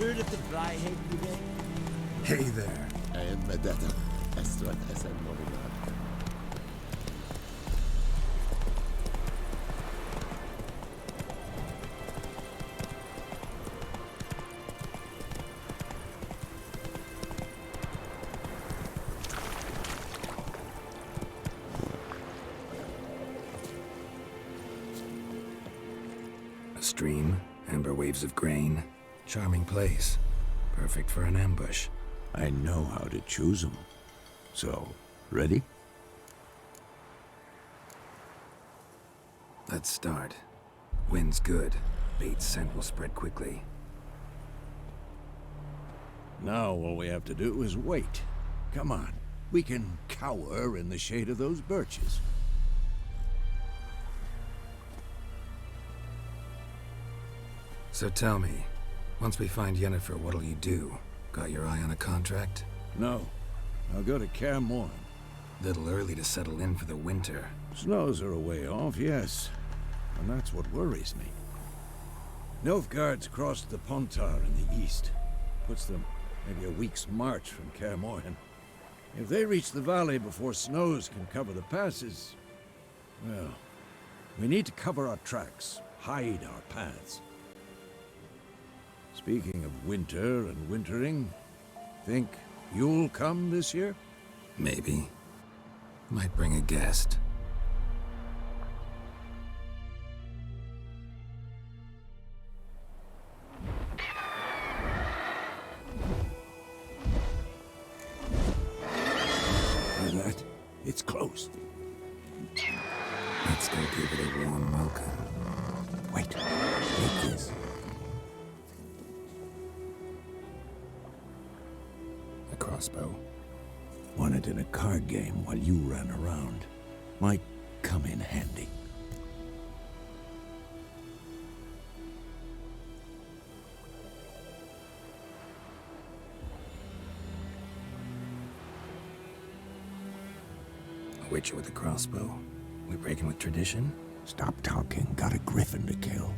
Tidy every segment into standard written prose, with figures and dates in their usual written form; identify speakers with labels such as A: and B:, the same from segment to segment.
A: heard of the Flyhead today?
B: Hey there.
C: I am Medetta. Estrad Esen Morinad.
B: A stream, amber waves of grain. Charming place. Perfect for an ambush.
A: I know how to choose them. So, ready?
B: Let's start. Wind's good. Bait scent will spread quickly.
A: Now all we have to do is wait. Come on. We can cower in the shade of those birches.
B: So tell me, once we find Yennefer, what'll you do? Got your eye on a contract?
A: No. I'll go to Kaer Morhen.
B: Little early to settle in for the winter.
A: Snows are a way off, yes. And that's what worries me. Nilfgaard's crossed the Pontar in the east. Puts them maybe a week's march from Kaer Morhen. If they reach the valley before snows can cover the passes, well, we need to cover our tracks, hide our paths. Speaking of winter and wintering, think you'll come this year?
B: Maybe. Might bring a guest.
A: Hear that? It's close.
B: Let's go give it a warm welcome.
A: Wait, take this.
B: A crossbow.
A: Won it in a card game while you ran around. Might come in handy.
B: A witcher with a crossbow. We breaking with tradition?
A: Stop talking. Got a griffin to kill.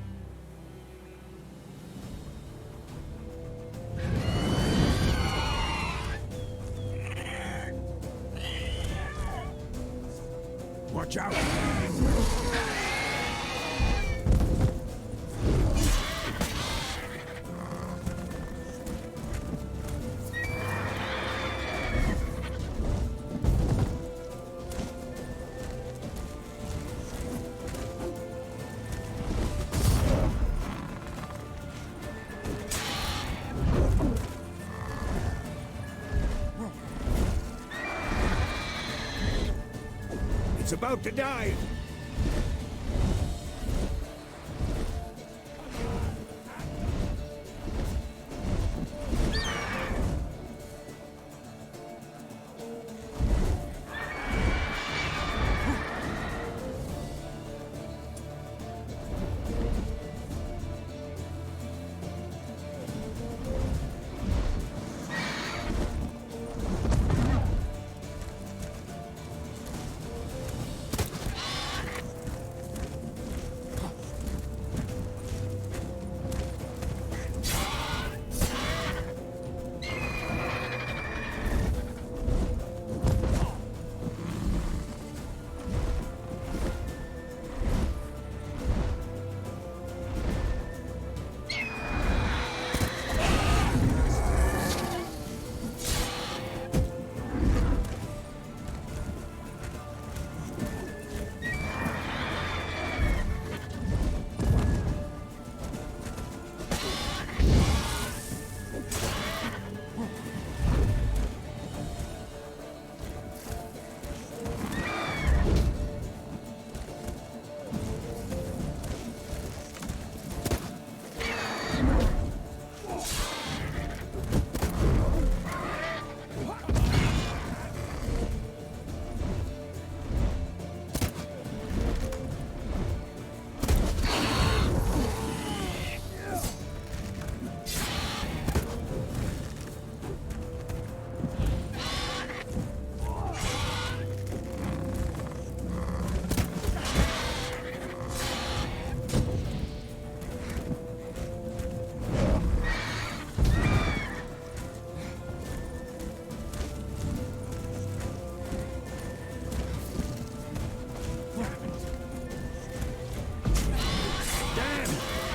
A: Watch out! It's about to dive!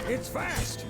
A: It's fast!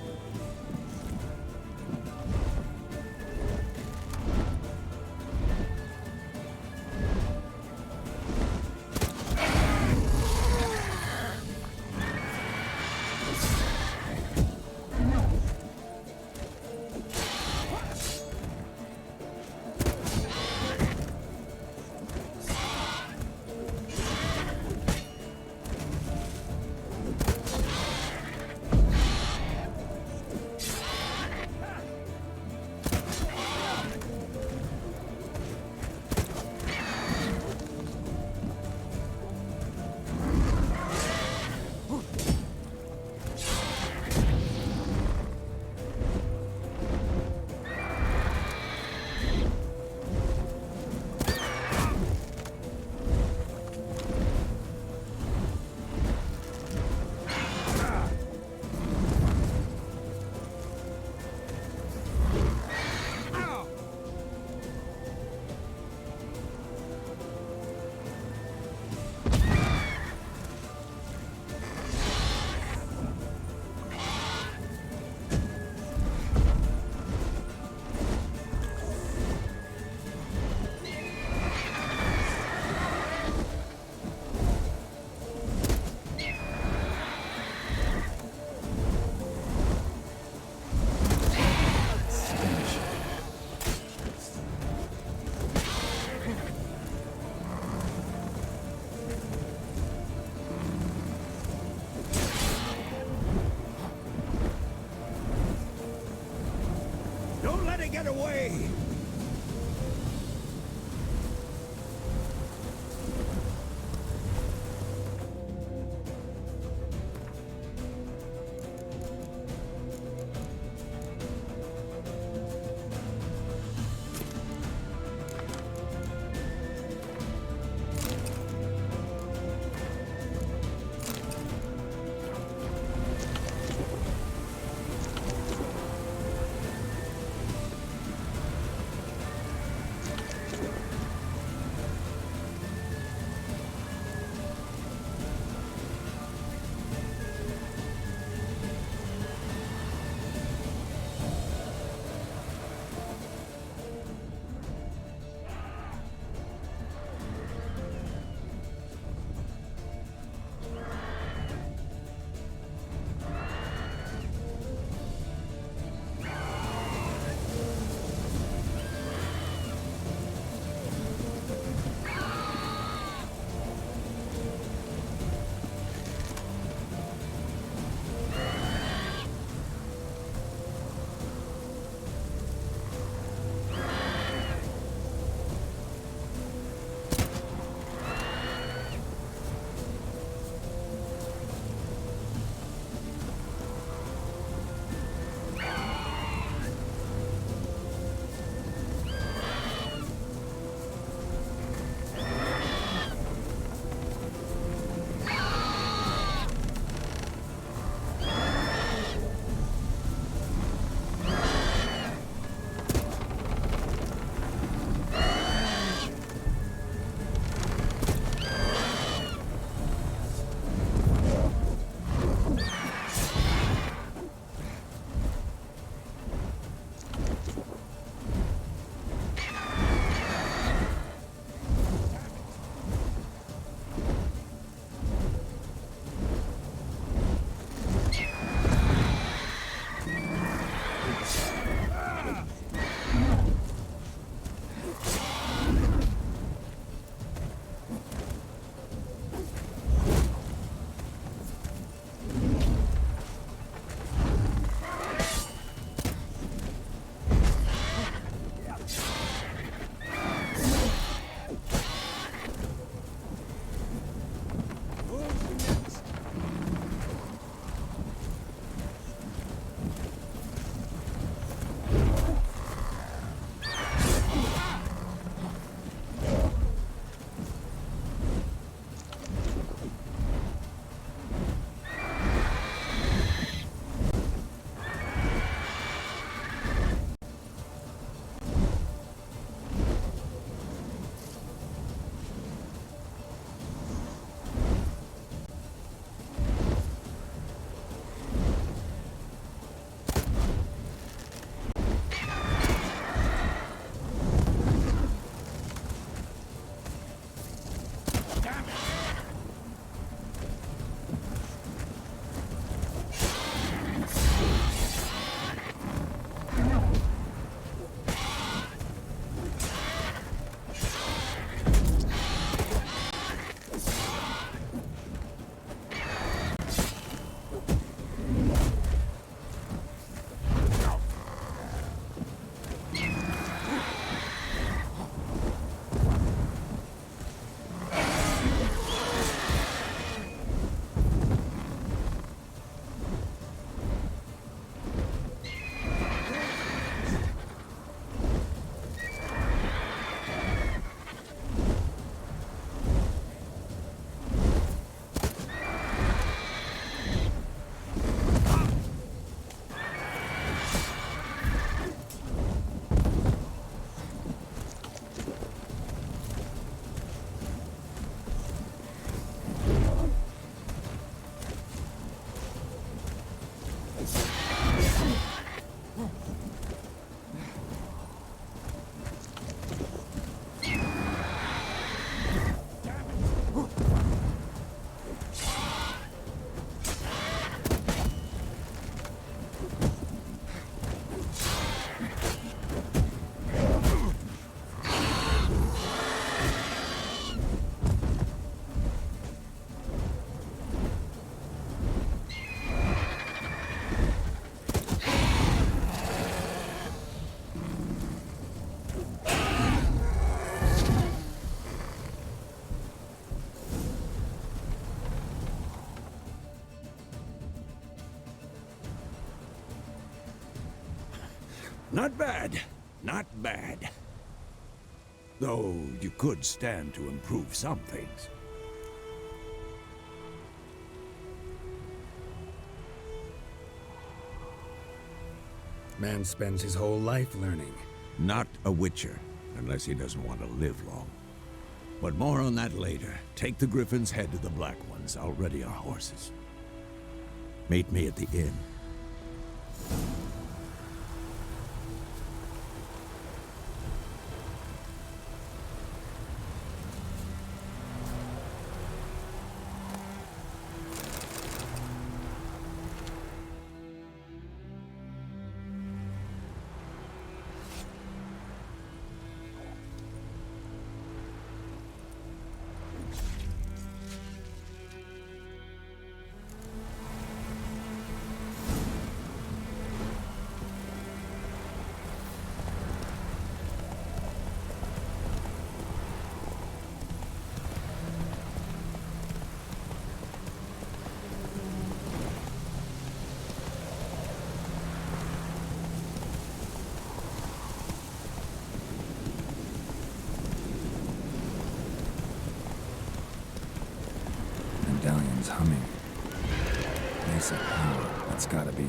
A: Don't let it get away! Not bad. Not bad. Though you could stand to improve some things.
B: Man spends his whole life learning.
A: Not a Witcher, unless he doesn't want to live long. But more on that later. Take the Griffin's head to the Black Ones. I'll ready our horses. Meet me at the inn.
B: Medallion's humming. Basic power, that's gotta be.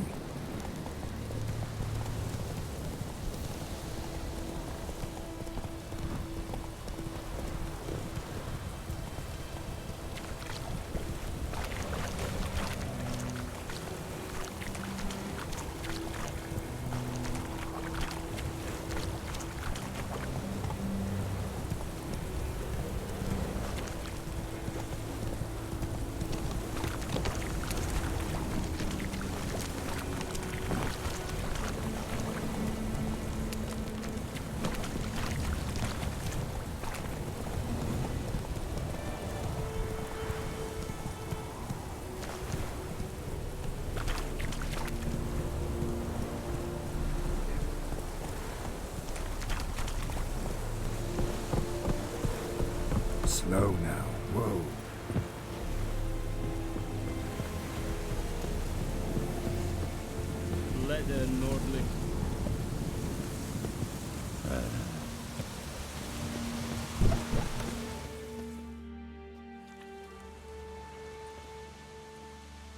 B: Slow now. Whoa.
D: Leather Nordling.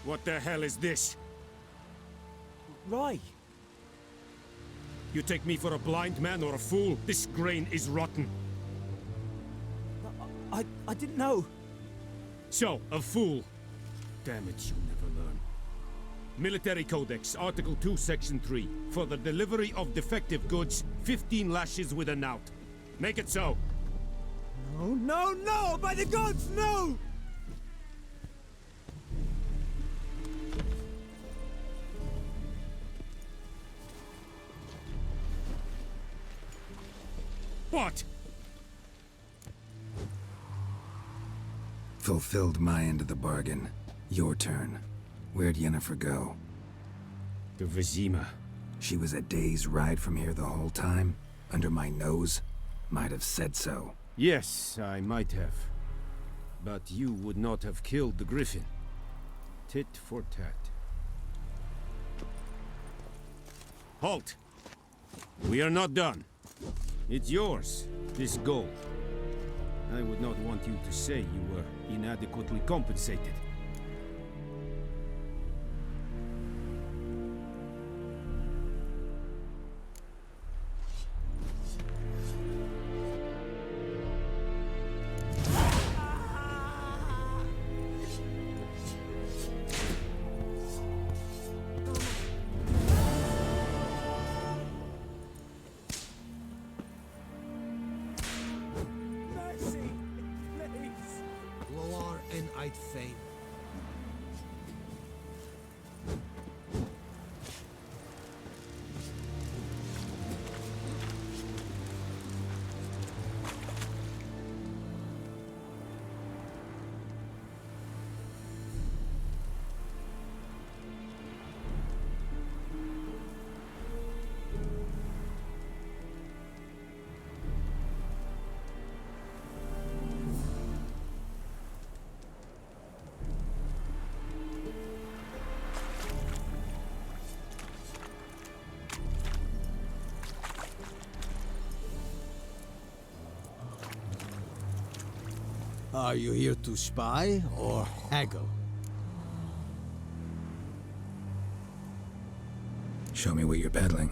E: What the hell is this?
D: Right.
E: You take me for a blind man or a fool? This grain is rotten.
D: I didn't know.
E: So, a fool. Damn it, you never learn. Military Codex, Article 2, Section 3. For the delivery of defective goods, 15 lashes with a knout. Make it so.
D: No, no, no! By the gods, no!
E: What?
B: Fulfilled my end of the bargain. Your turn. Where'd Yennefer go?
E: To Vizima.
B: She was a day's ride from here the whole time? Under my nose? Might have said so.
E: Yes, I might have. But you would not have killed the Griffin. Tit for tat. Halt! We are not done. It's yours, this gold. I would not want you to say you were inadequately compensated.
D: Mercy, please.
F: Loar en uit fame.
D: Are you here to spy or haggle?
B: Show me what you're peddling.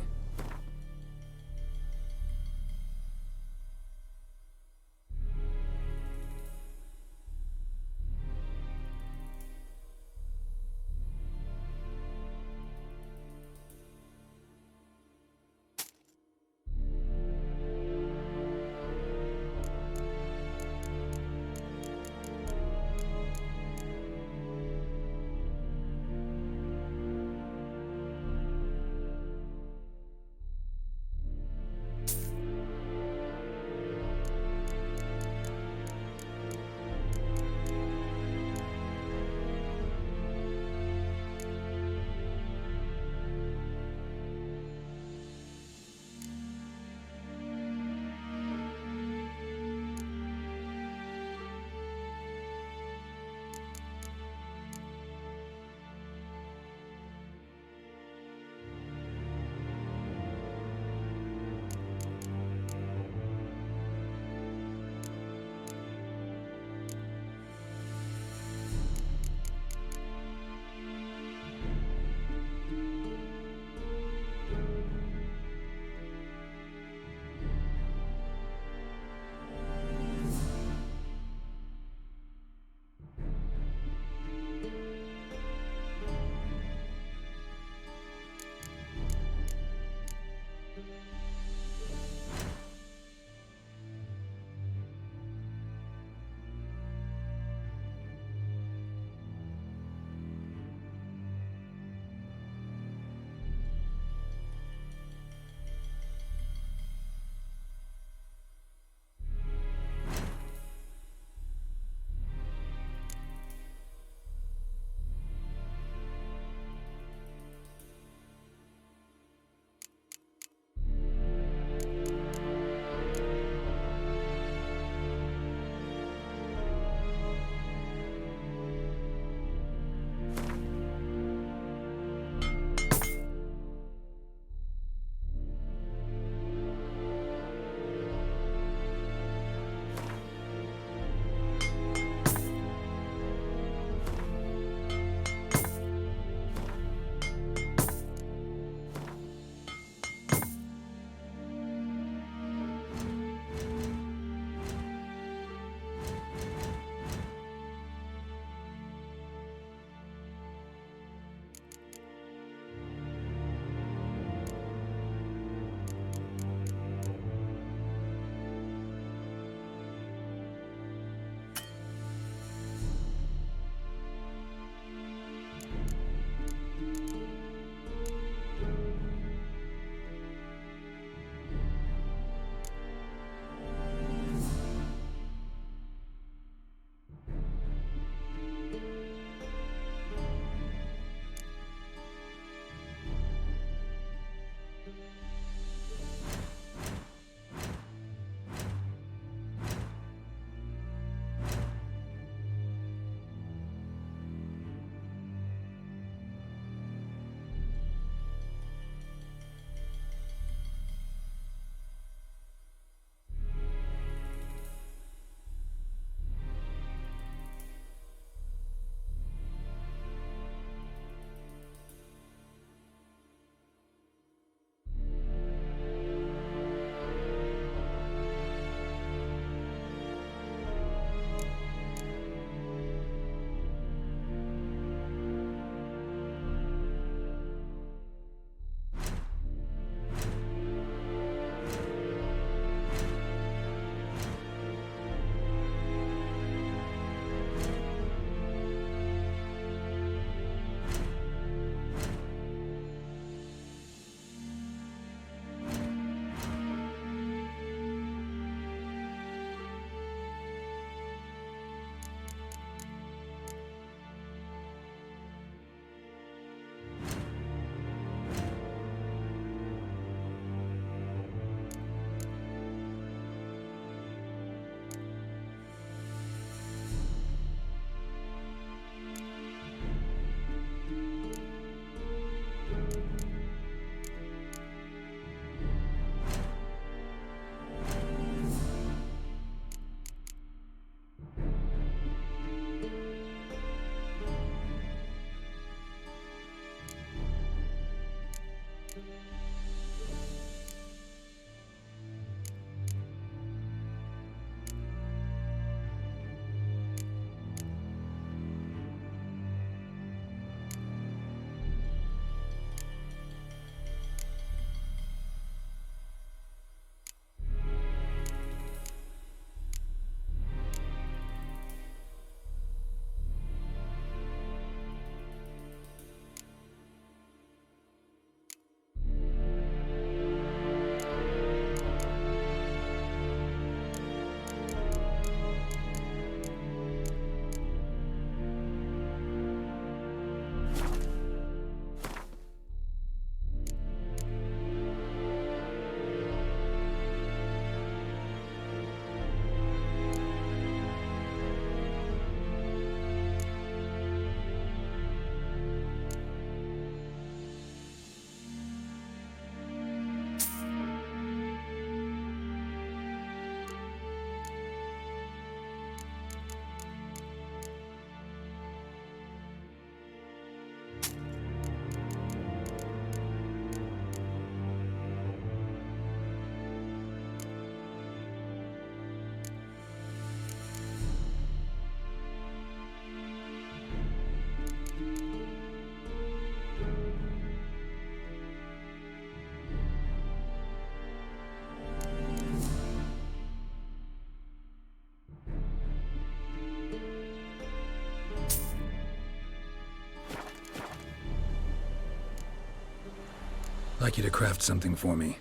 B: I'd like you to craft something for me.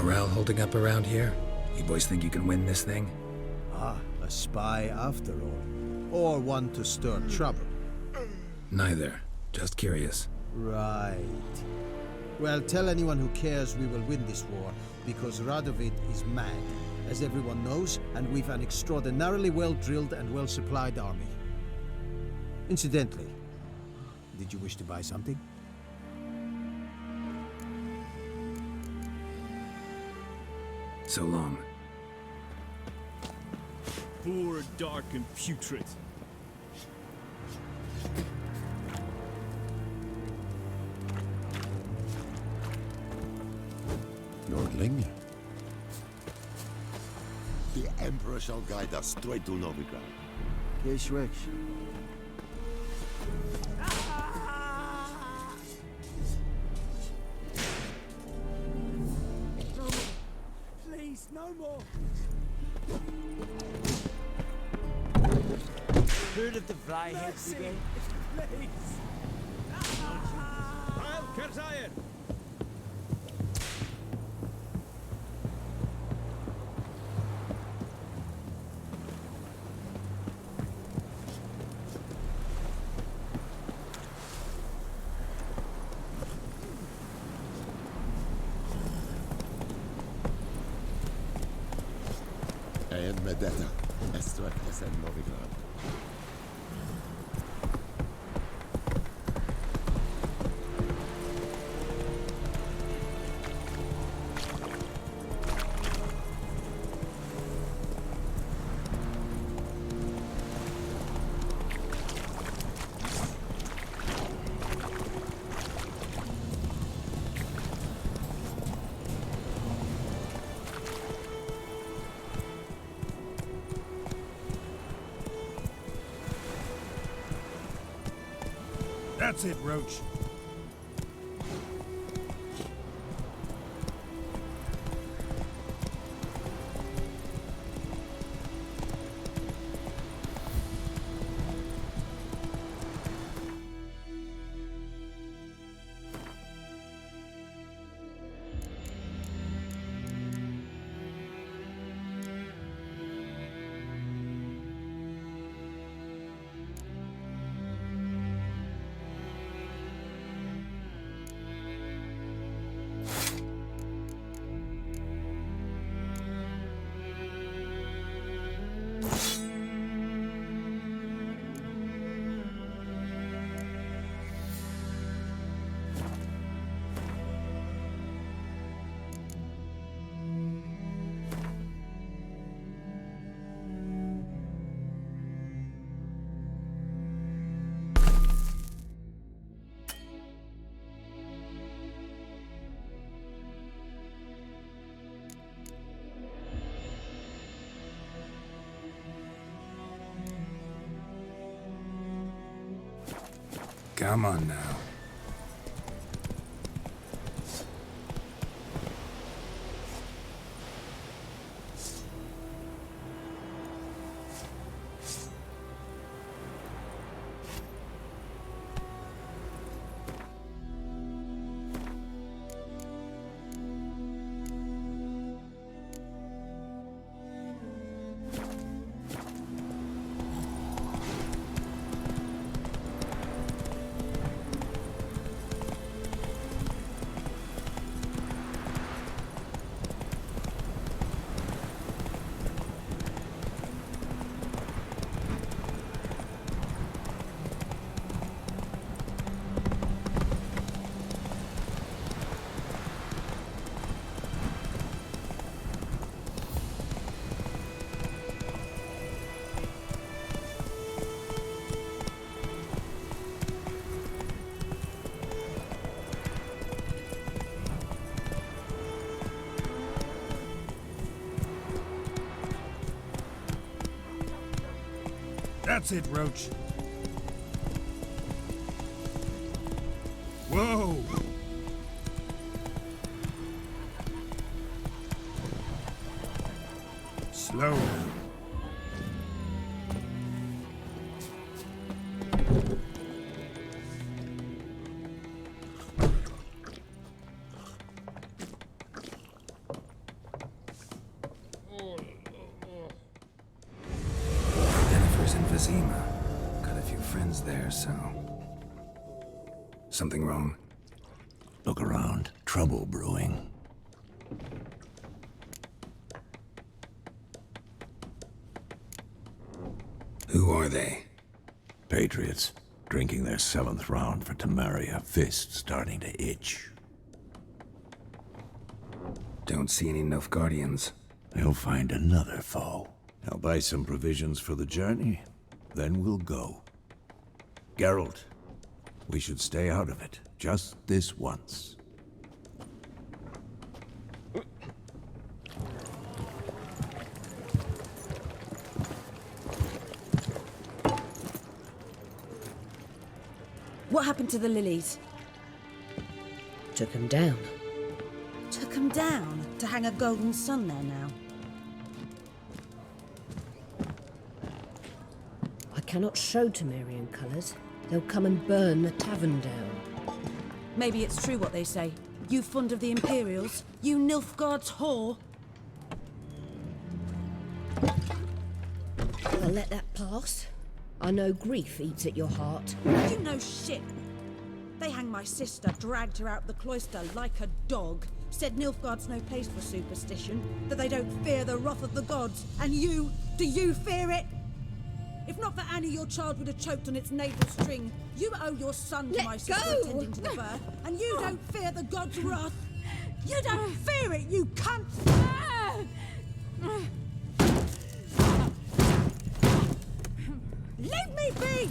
B: Morale holding up around here? You boys think you can win this thing?
D: Ah, a spy after all. Or one to stir trouble.
B: Neither. Just curious.
D: Right. Well, tell anyone who cares we will win this war, because Radovid is mad, as everyone knows, and we've an extraordinarily well-drilled and well-supplied army. Incidentally, did you wish to buy something?
B: So long.
E: Poor, dark, and putrid.
A: Nordling?
C: The Emperor shall guide us straight to Novigrad.
D: Geschwäch.
F: Please, no more. Heard of the Flyhead Brigade? Please.
E: Heil Kerzayen!
C: And Medetta, Estrat SN Novigrad.
E: That's it, Roach.
B: Come on now.
E: That's it, Roach. Whoa! Slow down.
B: Yennefer's in Vizima. Got a few friends there, so... Something wrong?
A: Look around. Trouble brewing.
B: Who are they?
A: Patriots. Drinking their 7th round for Temeria. Fist starting to itch.
B: Don't see any Nilfgaardians.
A: They'll find another foe. I'll buy some provisions for the journey. Then we'll go. Geralt, we should stay out of it. Just this once.
G: What happened to the lilies?
H: Took him down.
G: Took them down to hang a golden sun there now.
H: I cannot show Temerian colours. They'll come and burn the tavern down.
G: Maybe it's true what they say. You fond of the Imperials? You Nilfgaard's whore?
H: I'll let that pass. I know grief eats at your heart.
G: You know shit. They hanged my sister, dragged her out the cloister like a dog. Said Nilfgaard's no place for superstition, that they don't fear the wrath of the gods. And you, do you fear it? If not for Annie, your child would have choked on its navel string. You owe your son to
H: Let
G: my sister
H: go!
G: attending to the birth, and you don't fear the gods' wrath. You don't fear it, you cunt! Leave me be!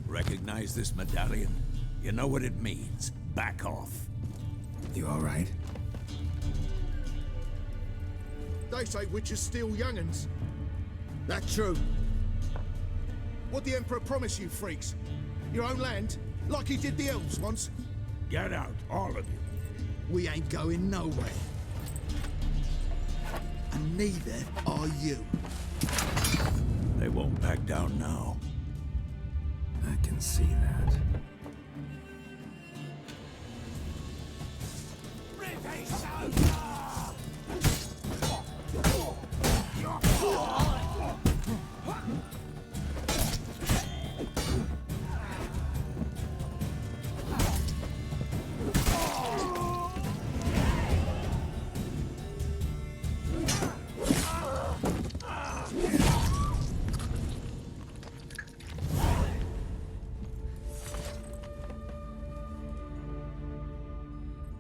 A: Recognize this medallion? You know what it means. Back off.
B: You alright?
I: They say witches steal young'uns. That true? What the Emperor promise you, freaks? Your own land? Like he did the elves once?
A: Get out, all of you.
I: We ain't going nowhere. And neither are you.
A: They won't back down now.
B: I can see that.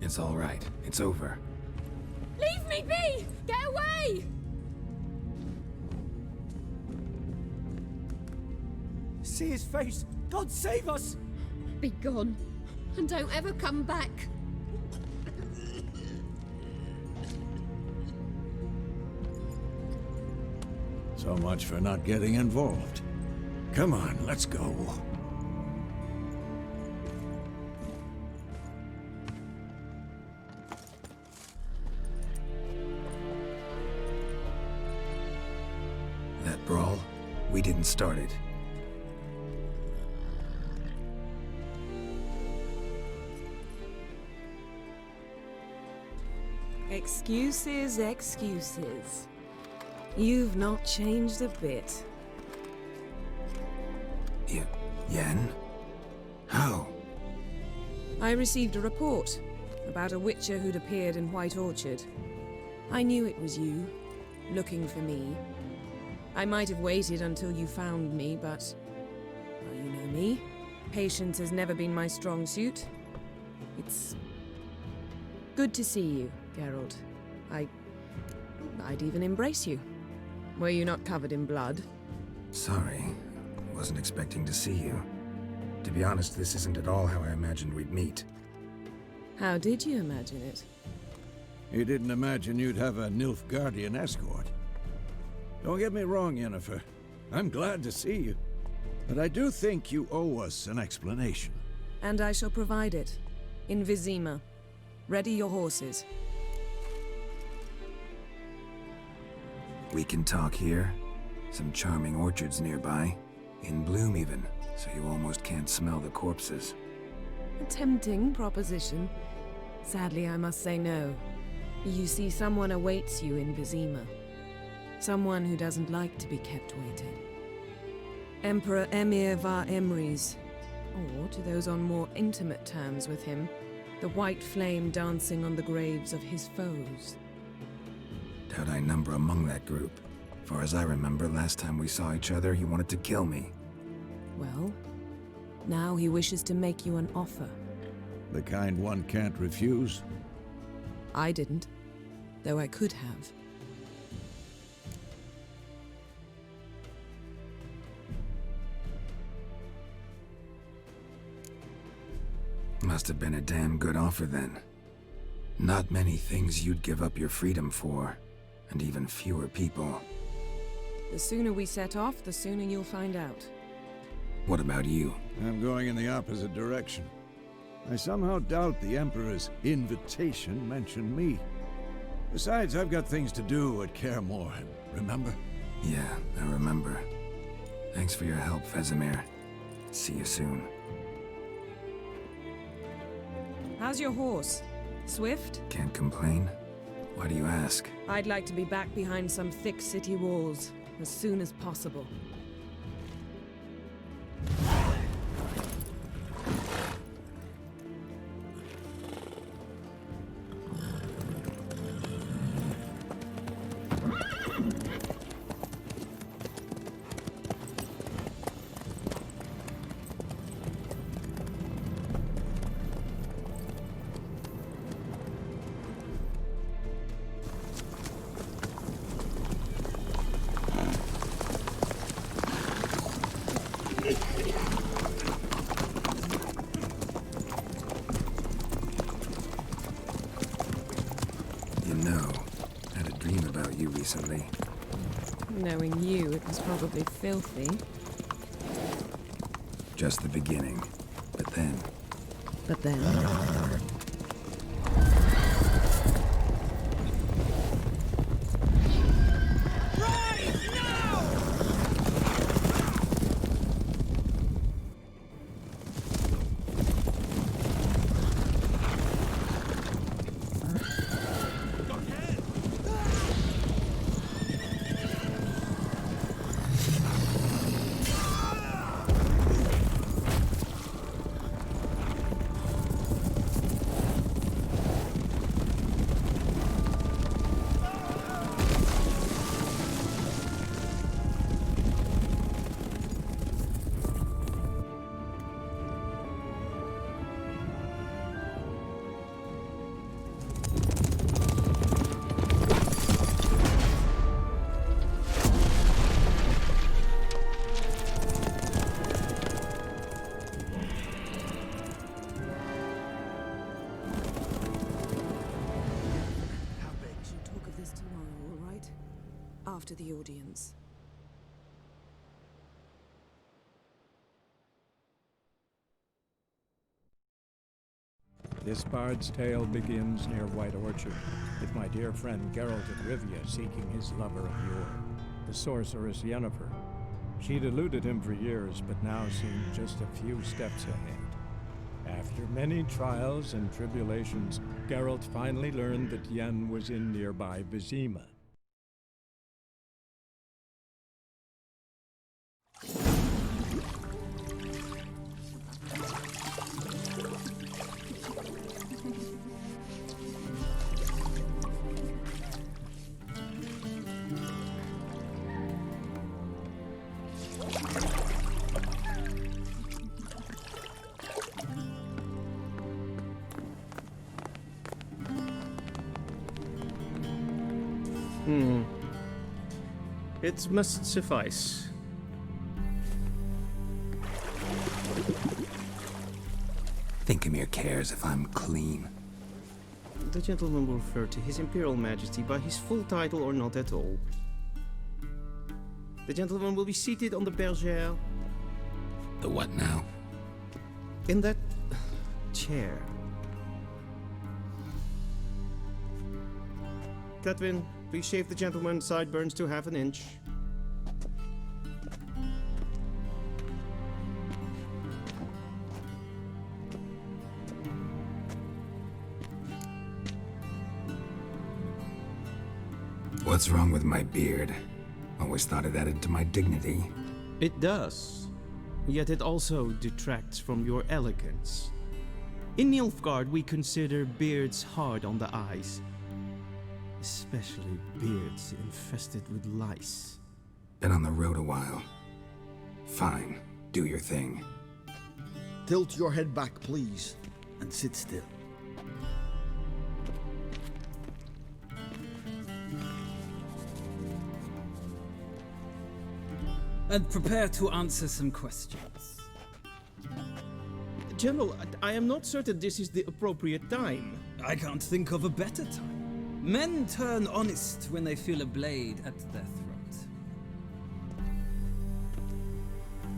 B: It's all right. It's over.
J: Leave me be! Get away!
F: See his face! God save us!
J: Be gone. And don't ever come back.
A: So much for not getting involved. Come on, let's go.
B: That brawl, we didn't start it.
K: Excuses, excuses. You've not changed a bit.
B: Yen? How?
K: I received a report about a witcher who'd appeared in White Orchard. I knew it was you, looking for me. I might have waited until you found me, but... well, you know me. Patience has never been my strong suit. It's... good to see you, Geralt. I'd even embrace you. Were you not covered in blood?
B: Sorry. Wasn't expecting to see you. To be honest, this isn't at all how I imagined we'd meet.
K: How did you imagine it?
A: He didn't imagine you'd have a Nilfgaardian escort. Don't get me wrong, Yennefer. I'm glad to see you. But I do think you owe us an explanation.
K: And I shall provide it. In Vizima. Ready your horses.
B: We can talk here. Some charming orchards nearby. In bloom even, so you almost can't smell the corpses.
K: A tempting proposition. Sadly, I must say no. You see, someone awaits you in Vizima. Someone who doesn't like to be kept waiting. Emperor Emir var Emrys. Or, to those on more intimate terms with him, the white flame dancing on the graves of his foes.
B: Doubt I number among that group. Far as I remember, last time we saw each other, he wanted to kill me.
K: Well, now he wishes to make you an offer.
A: The kind one can't refuse?
K: I didn't, though I could have.
B: Must have been a damn good offer then. Not many things you'd give up your freedom for, and even fewer people.
K: The sooner we set off, the sooner you'll find out.
B: What about you?
A: I'm going in the opposite direction. I somehow doubt the Emperor's invitation mentioned me. Besides, I've got things to do at Kaer Morhen, remember?
B: Yeah, I remember. Thanks for your help, Vesemir. See you soon.
K: How's your horse? Swift?
B: Can't complain. Why do you ask?
K: I'd like to be back behind some thick city walls as soon as possible.
B: You know, I had a dream about you recently.
K: Knowing you, it was probably filthy.
B: Just the beginning. But then...
K: But then... After the audience.
L: This bard's tale begins near White Orchard, with my dear friend Geralt of Rivia seeking his lover of yore, the sorceress Yennefer. She'd eluded him for years, but now seemed just a few steps ahead. After many trials and tribulations, Geralt finally learned that Yen was in nearby Vizima.
M: It must suffice.
B: Think Emir cares if I'm clean?
M: The gentleman will refer to His Imperial Majesty by his full title or not at all. The gentleman will be seated on the bergère.
B: The what now?
M: In that chair. Catwin, please shave the gentleman's sideburns to half an inch.
B: What's wrong with my beard? Always thought it added to my dignity.
M: It does. Yet it also detracts from your elegance. In Nilfgaard, we consider beards hard on the eyes. Especially beards infested with lice.
B: Been on the road a while. Fine, do your thing.
I: Tilt your head back, please, and sit still.
N: And prepare to answer some questions.
M: General, I am not certain this is the appropriate time.
N: I can't think of a better time. Men turn honest when they feel a blade at their throat.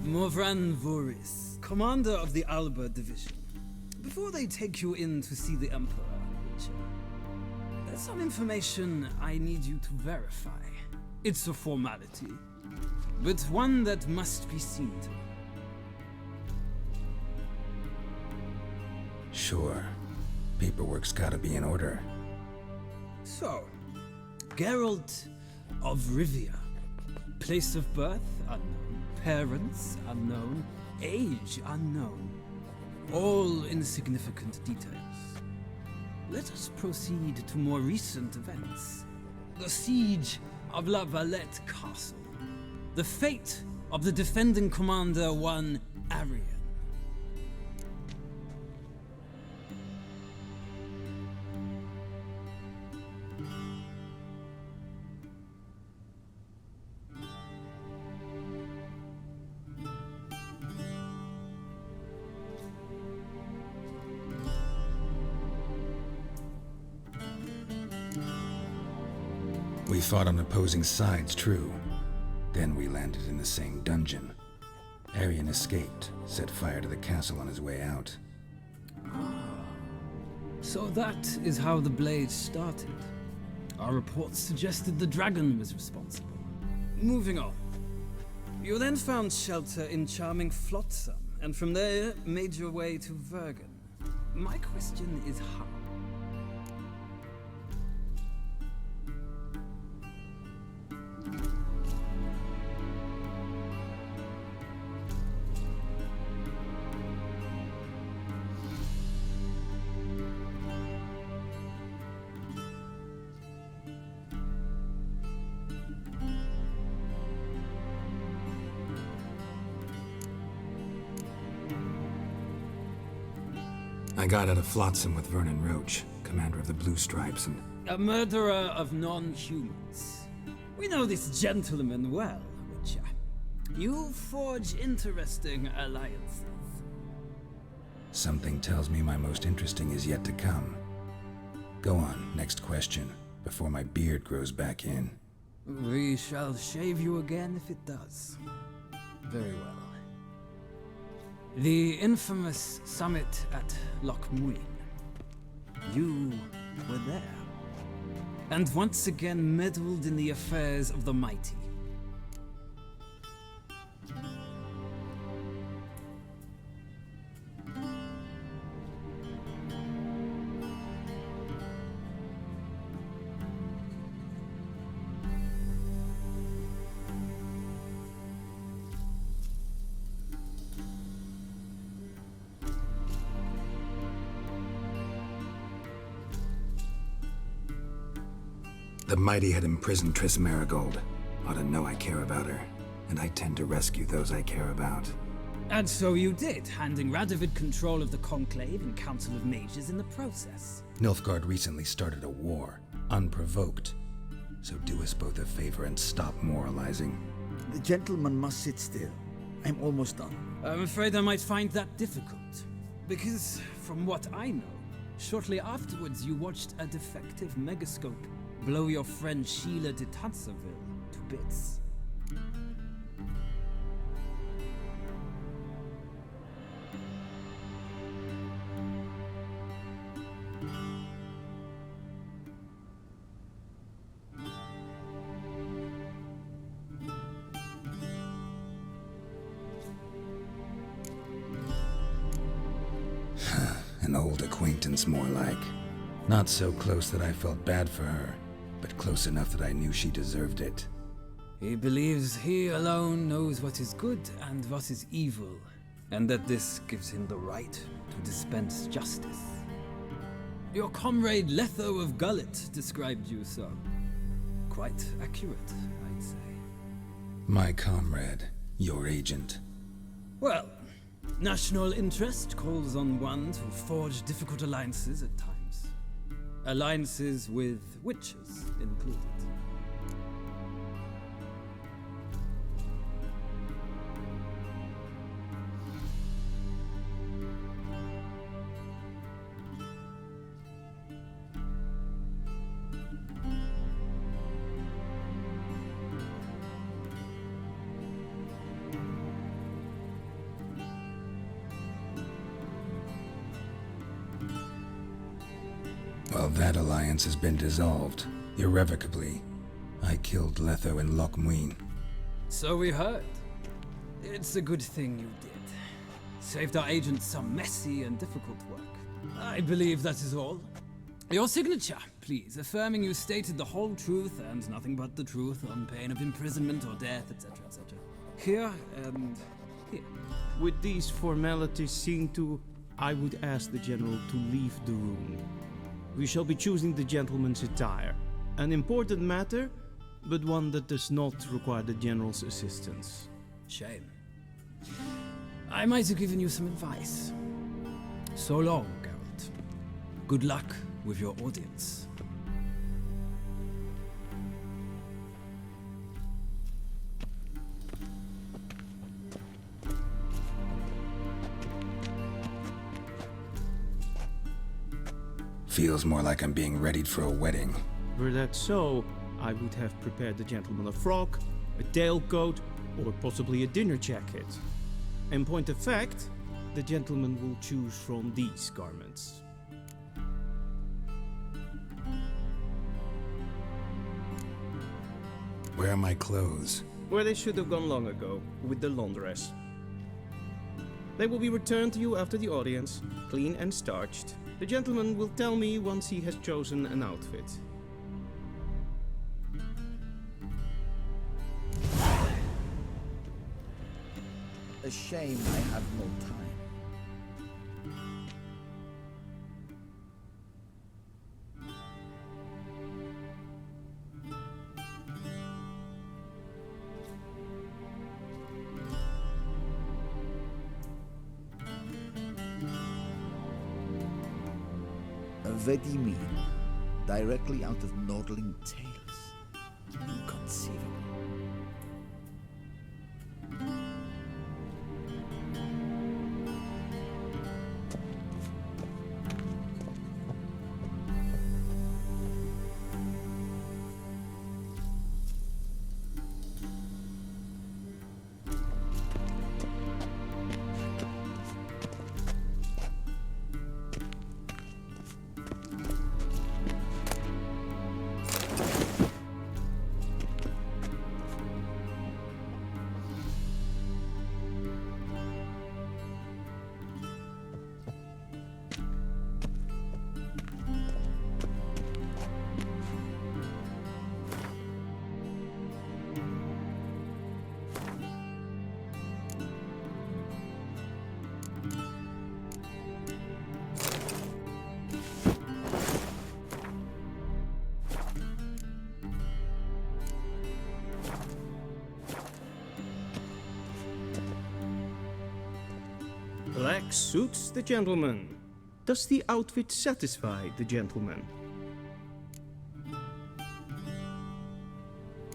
N: Morvran Voris, commander of the Alba Division. Before they take you in to see the Emperor, Witcher, there's some information I need you to verify. It's a formality, but one that must be seen to.
B: Sure. Paperwork's gotta be in order.
N: So, Geralt of Rivia. Place of birth unknown. Parents unknown. Age unknown. All insignificant details. Let us proceed to more recent events. The siege of La Valette Castle. The fate of the defending commander, one Arian.
B: We fought on opposing sides, true. Then we landed in the same dungeon. Arian escaped, set fire to the castle on his way out.
N: So that is how the blade started. Our reports suggested the dragon was responsible. Moving on. You then found shelter in charming Flotsam, and from there made your way to Vergen. My question is how?
B: I got out of Flotsam with Vernon Roach, commander of the Blue Stripes, and...
N: A murderer of non-humans. We know this gentleman well, Witcher. You forge interesting alliances.
B: Something tells me my most interesting is yet to come. Go on, next question, before my beard grows back in.
N: We shall shave you again if it does. Very well. The infamous summit at Loch Muin. You were there. And once again meddled in the affairs of the mighty.
B: The mighty had imprisoned Triss Marigold. Ought to know I care about her, and I tend to rescue those I care about.
N: And so you did, handing Radovid control of the Conclave and Council of Mages in the process.
B: Nilfgaard recently started a war, unprovoked. So do us both a favor and stop moralizing.
F: The gentleman must sit still. I'm almost done.
N: I'm afraid I might find that difficult. Because, from what I know, Shortly afterwards, you watched a defective megascope blow your friend Sheila de Tanserville to bits.
B: An old acquaintance, more like. Not so close that I felt bad for her, but close enough that I knew she deserved it.
N: He believes he alone knows what is good and what is evil, and that this gives him the right to dispense justice. Your comrade Letho of Gullet described you so. Quite accurate, I'd say.
B: My comrade, your agent.
N: Well, national interest calls on one to forge difficult alliances at times. Alliances with witches included.
B: Well, that alliance has been dissolved, irrevocably. I killed Letho and Loch Muin.
N: So we heard. It's a good thing you did. Saved our agent some messy and difficult work. I believe that is all. Your signature, please, affirming you stated the whole truth and nothing but the truth on pain of imprisonment or death, etc., etc. Here and here.
M: With these formalities seen to, I would ask the General to leave the room. We shall be choosing the gentleman's attire. An important matter, but one that does not require the General's assistance.
N: Shame. I might have given you some advice. So long, Geralt. Good luck with your audience.
B: Feels more like I'm being readied for a wedding.
M: Were that so, I would have prepared the gentleman a frock, a tailcoat, or possibly a dinner jacket. In point of fact, the gentleman will choose from these garments.
B: Where are my clothes?
M: Where they should have gone long ago, with the laundress. They will be returned to you after the audience, clean and starched. The gentleman will tell me once he has chosen an outfit.
F: A shame I have no time. What do you mean? Directly out of Nordling tales. Inconceivable.
M: Black suits the gentleman. Does the outfit satisfy the gentleman?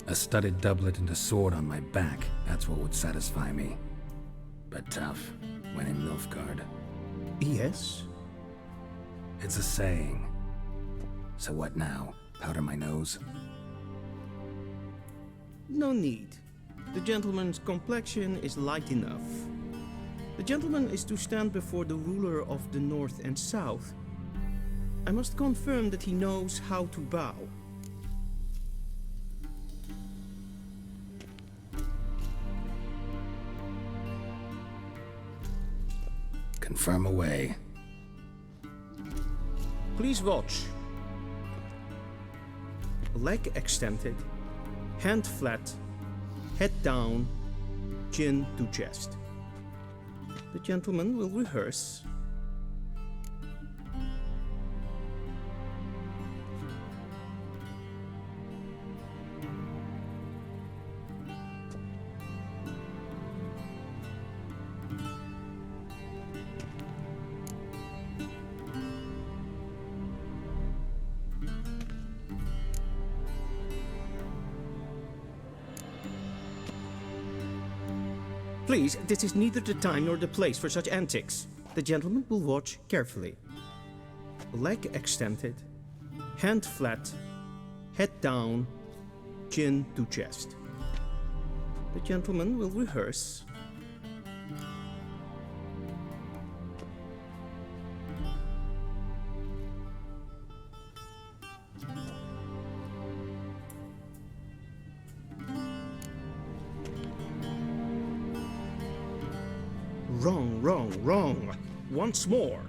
B: A studded doublet and a sword on my back, that's what would satisfy me. But tough, when in Nilfgaard.
M: Yes.
B: It's a saying. So what now? Powder my nose?
M: No need. The gentleman's complexion is light enough. The gentleman is to stand before the ruler of the North and South. I must confirm that he knows how to bow.
B: Confirm away.
M: Please watch. Leg extended, hand flat, head down, chin to chest. The gentleman will rehearse. Please, this is neither the time nor the place for such antics. The gentleman will watch carefully. Leg extended, hand flat, head down, chin to chest. The gentleman will rehearse. Wrong, wrong, wrong. Once more.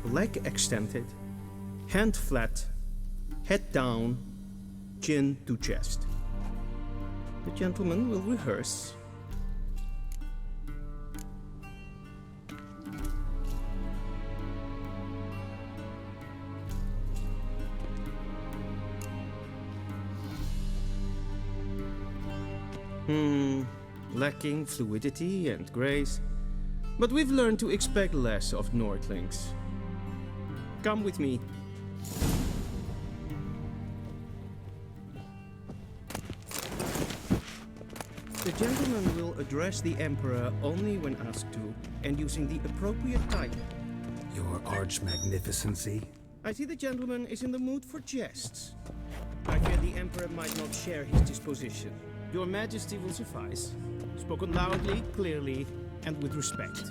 M: Leg extended, hand flat, head down, chin to chest. The gentleman will rehearse. Lacking fluidity and grace, but we've learned to expect less of Nordlings. Come with me. The gentleman will address the Emperor only when asked to, and using the appropriate title.
B: Your Arch-Magnificency?
M: I see the gentleman is in the mood for jests. I fear the Emperor might not share his disposition. Your Majesty will suffice. Spoken loudly, clearly, and with respect.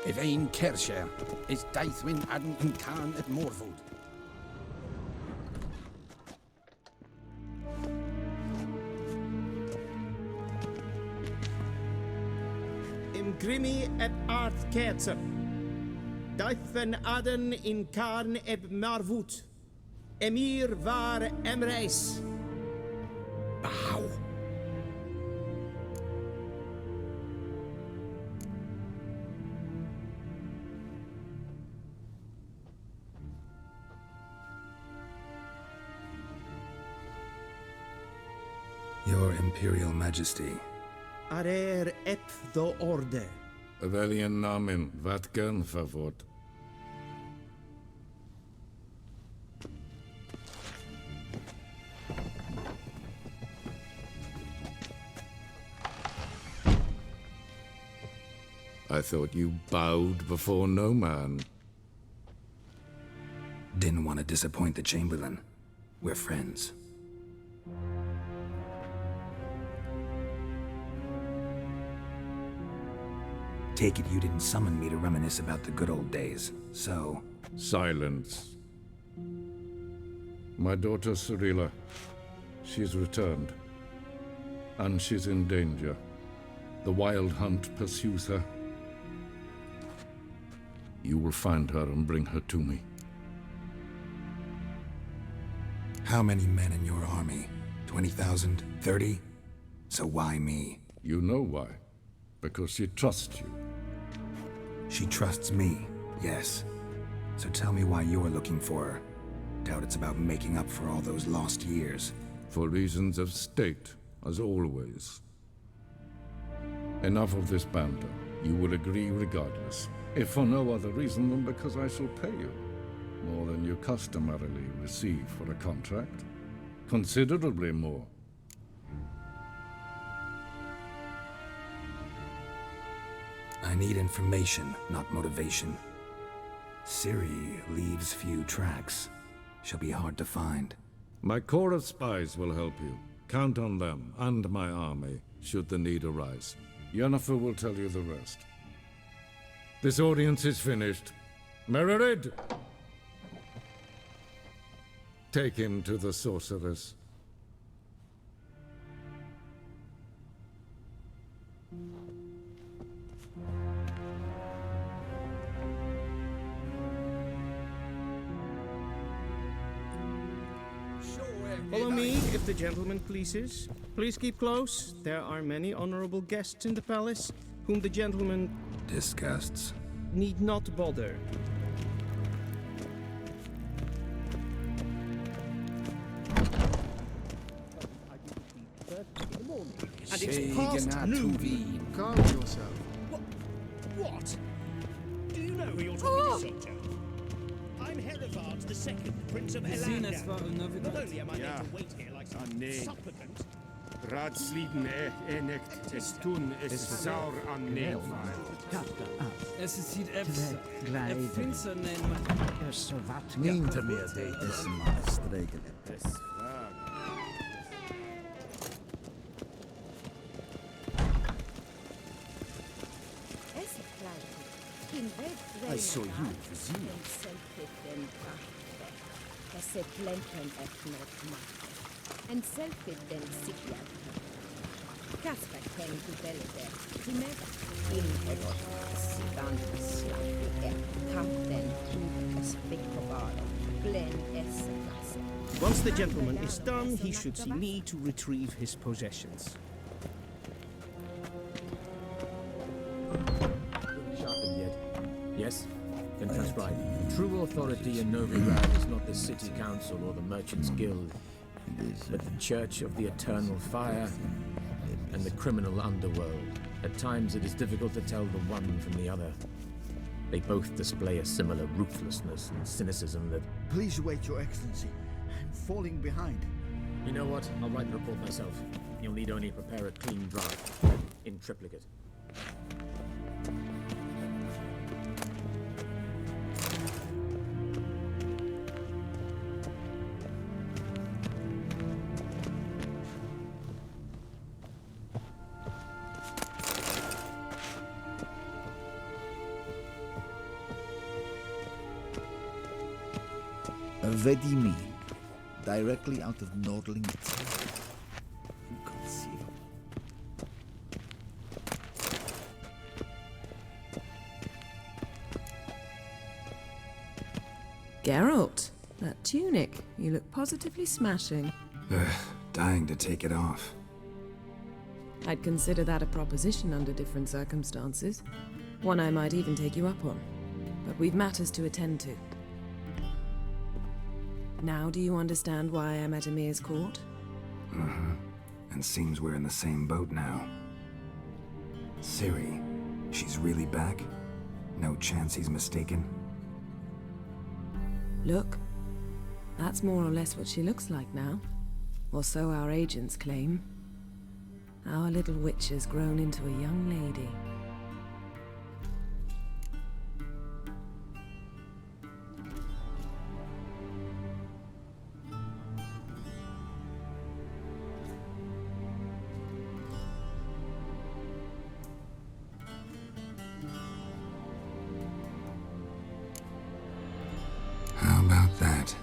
O: Evain Kershire is Daithwin Adden in Khan at Morvood.
M: Imgrimi et art Kerzer. Daithwen Adden in Khan eb Marvoot. Emir var Emreis.
O: Bow.
B: Your Imperial Majesty.
M: Arer ep do orde.
E: Velian namen, vatgen favort. I thought you bowed before no man.
B: Didn't want to disappoint the Chamberlain. We're friends. Take it you didn't summon me to reminisce about the good old days, so...
E: Silence. My daughter Cyrilla, she's returned. And she's in danger. The Wild Hunt pursues her. You will find her and bring her to me.
B: How many men in your army? 20,000? 30? So why me?
E: You know why. Because she trusts you.
B: She trusts me, yes. So tell me why you're looking for her. Doubt it's about making up for all those lost years.
E: For reasons of state, as always. Enough of this banter. You will agree regardless. If for no other reason than because I shall pay you. More than you customarily receive for a contract.
P: Considerably more.
B: I need information, not motivation. Ciri leaves few tracks. She'll be hard to find.
P: My corps of spies will help you. Count on them, and my army, should the need arise. Yennefer will tell you the rest. This audience is finished. Mererid! Take him to the sorceress.
M: Follow me, if the gentleman pleases. Please keep close. There are many honorable guests in the palace, whom the gentleman
B: disgusts.
M: Need not bother.
O: And it's past noon.
I: Calm yourself.
Q: What? Do you know who you're talking to, soldier? I'm Herivard the Second, Prince of Elangar. Not only am I made to wait here like some supplicant.
E: Raadsliden echt es tun es saur an neefvaar.
N: Es is hier even. Het vindt zijn
F: Niet meer deed is maar streken.
O: I saw you for Zeno.
J: En selfie den sikla. Kasper tänk du väldigt. Till mig. Inte gott. Sidan slapp. Katten. Spik på baren. Glenn S.
M: Once the gentleman is done, he should see me to retrieve his possessions.
R: Sharpened yet? Yes? Then transcribe. True authority in Novigrad is not the city council or the merchants guild, but the Church of the Eternal Fire and the criminal underworld. At times it is difficult to tell the one from the other. They both display a similar ruthlessness and cynicism that...
F: Please wait, Your Excellency. I'm falling behind.
R: You know what? I'll write the report myself. You'll need only prepare a clean draft. In triplicate.
F: Vedimi, directly out of Nordling Tales. Inconceivable.
K: Geralt, that tunic. You look positively smashing.
B: Dying to take it off.
K: I'd consider that a proposition under different circumstances. One I might even take you up on. But we've matters to attend to. Now do you understand why I'm at Emir's court?
B: And seems we're in the same boat now. Ciri, she's really back? No chance he's mistaken?
K: Look, that's more or less what she looks like now. Or so our agents claim. Our little witch has grown into a young lady.
B: How about that?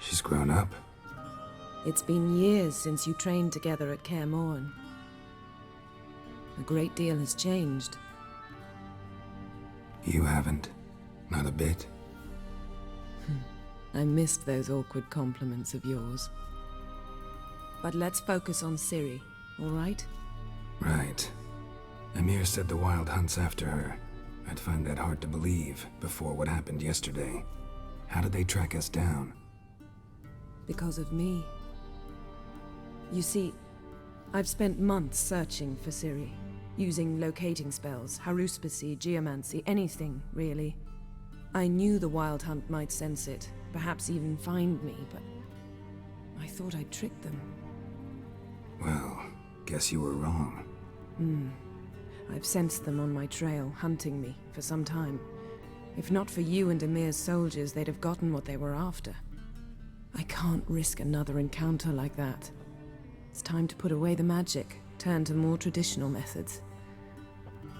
B: She's grown up.
K: It's been years since you trained together at Kaer Morhen. A great deal has changed.
B: You haven't. Not a bit.
K: I missed those awkward compliments of yours. But let's focus on Ciri, all right?
B: Right. Emir said the Wild hunt's after her. I'd find that hard to believe before what happened yesterday. How did they track us down?
K: Because of me. You see, I've spent months searching for Ciri, using locating spells, haruspicy, geomancy, anything, really. I knew the Wild Hunt might sense it, perhaps even find me, but I thought I'd tricked them.
B: Well, guess you were wrong.
K: I've sensed them on my trail, hunting me, for some time. If not for you and Emir's soldiers, they'd have gotten what they were after. I can't risk another encounter like that. It's time to put away the magic, turn to more traditional methods.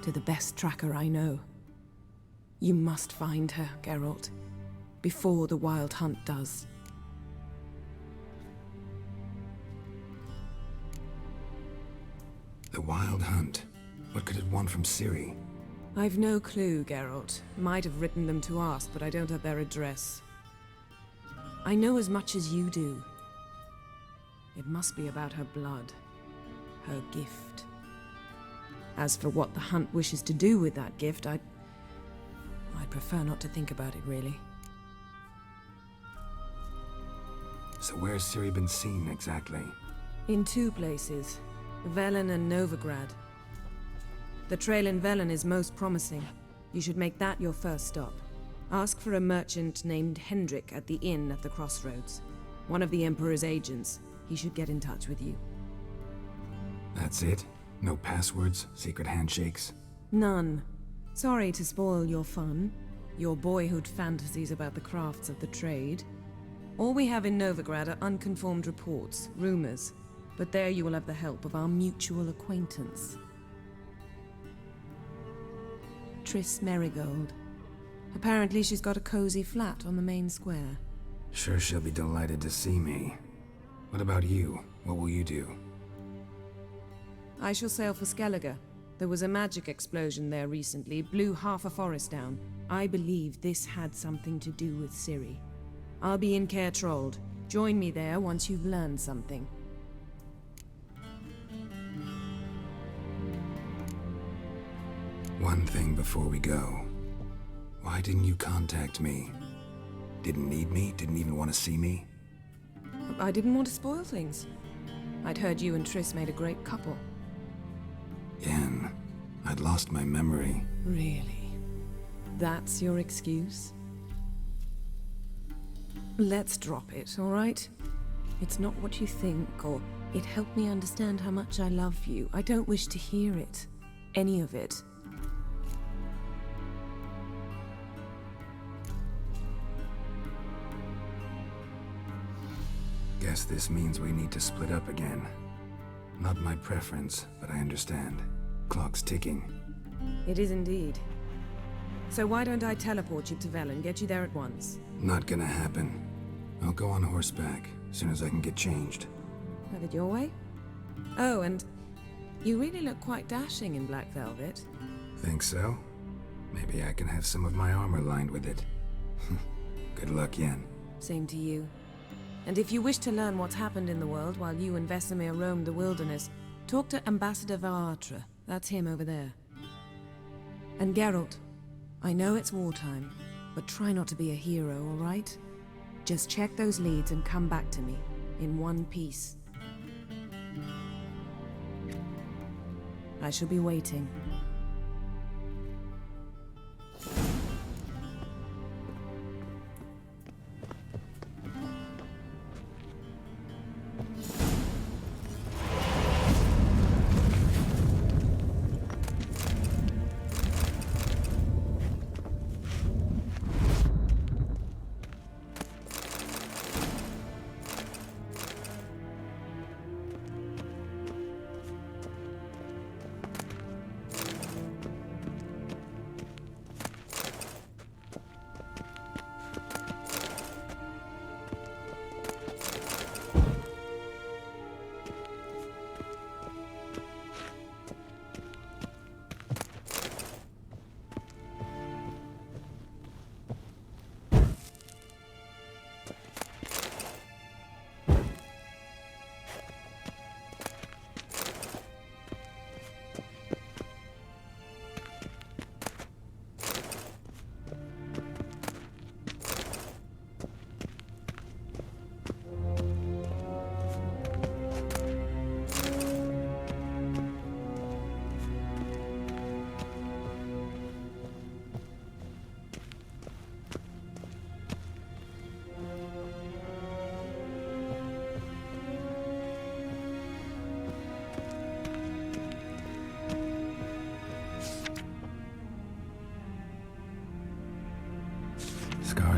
K: To the best tracker I know. You must find her, Geralt, before the Wild Hunt does.
B: The Wild Hunt? What could it want from Ciri?
K: I've no clue, Geralt. Might have written them to ask, but I don't have their address. I know as much as you do. It must be about her blood. Her gift. As for what the Hunt wishes to do with that gift, I'd prefer not to think about it, really.
B: So where's Ciri been seen, exactly?
K: In 2 places. Velen and Novigrad. The trail in Velen is most promising. You should make that your first stop. Ask for a merchant named Hendrik at the inn at the crossroads. One of the Emperor's agents. He should get in touch with you.
B: That's it? No passwords, secret handshakes?
K: None. Sorry to spoil your fun, your boyhood fantasies about the crafts of the trade. All we have in Novigrad are unconfirmed reports, rumors. But there you will have the help of our mutual acquaintance. Triss Merigold. Apparently she's got a cozy flat on the main square.
B: Sure she'll be delighted to see me. What about you? What will you do?
K: I shall sail for Skellige. There was a magic explosion there recently, blew half a forest down. I believe this had something to do with Ciri. I'll be in Caer Trolde. Join me there once you've learned something.
B: One thing before we go. Why didn't you contact me? Didn't need me? Didn't even want to see me?
K: I didn't want to spoil things. I'd heard you and Triss made a great couple.
B: Yen, I'd lost my memory.
K: Really? That's your excuse? Let's drop it, all right? It's not what you think, or it helped me understand how much I love you. I don't wish to hear it. Any of it.
B: Guess this means we need to split up again. Not my preference, but I understand. Clock's ticking.
K: It is indeed. So why don't I teleport you to Velen, get you there at once?
B: Not gonna happen. I'll go on horseback, as soon as I can get changed.
K: Have it your way? Oh, and you really look quite dashing in black velvet.
B: Think so? Maybe I can have some of my armor lined with it. Good luck, Yen.
K: Same to you. And if you wish to learn what's happened in the world while you and Vesemir roamed the wilderness, talk to Ambassador Varatra. That's him over there. And Geralt, I know it's wartime, but try not to be a hero, all right? Just check those leads and come back to me, in one piece. I shall be waiting.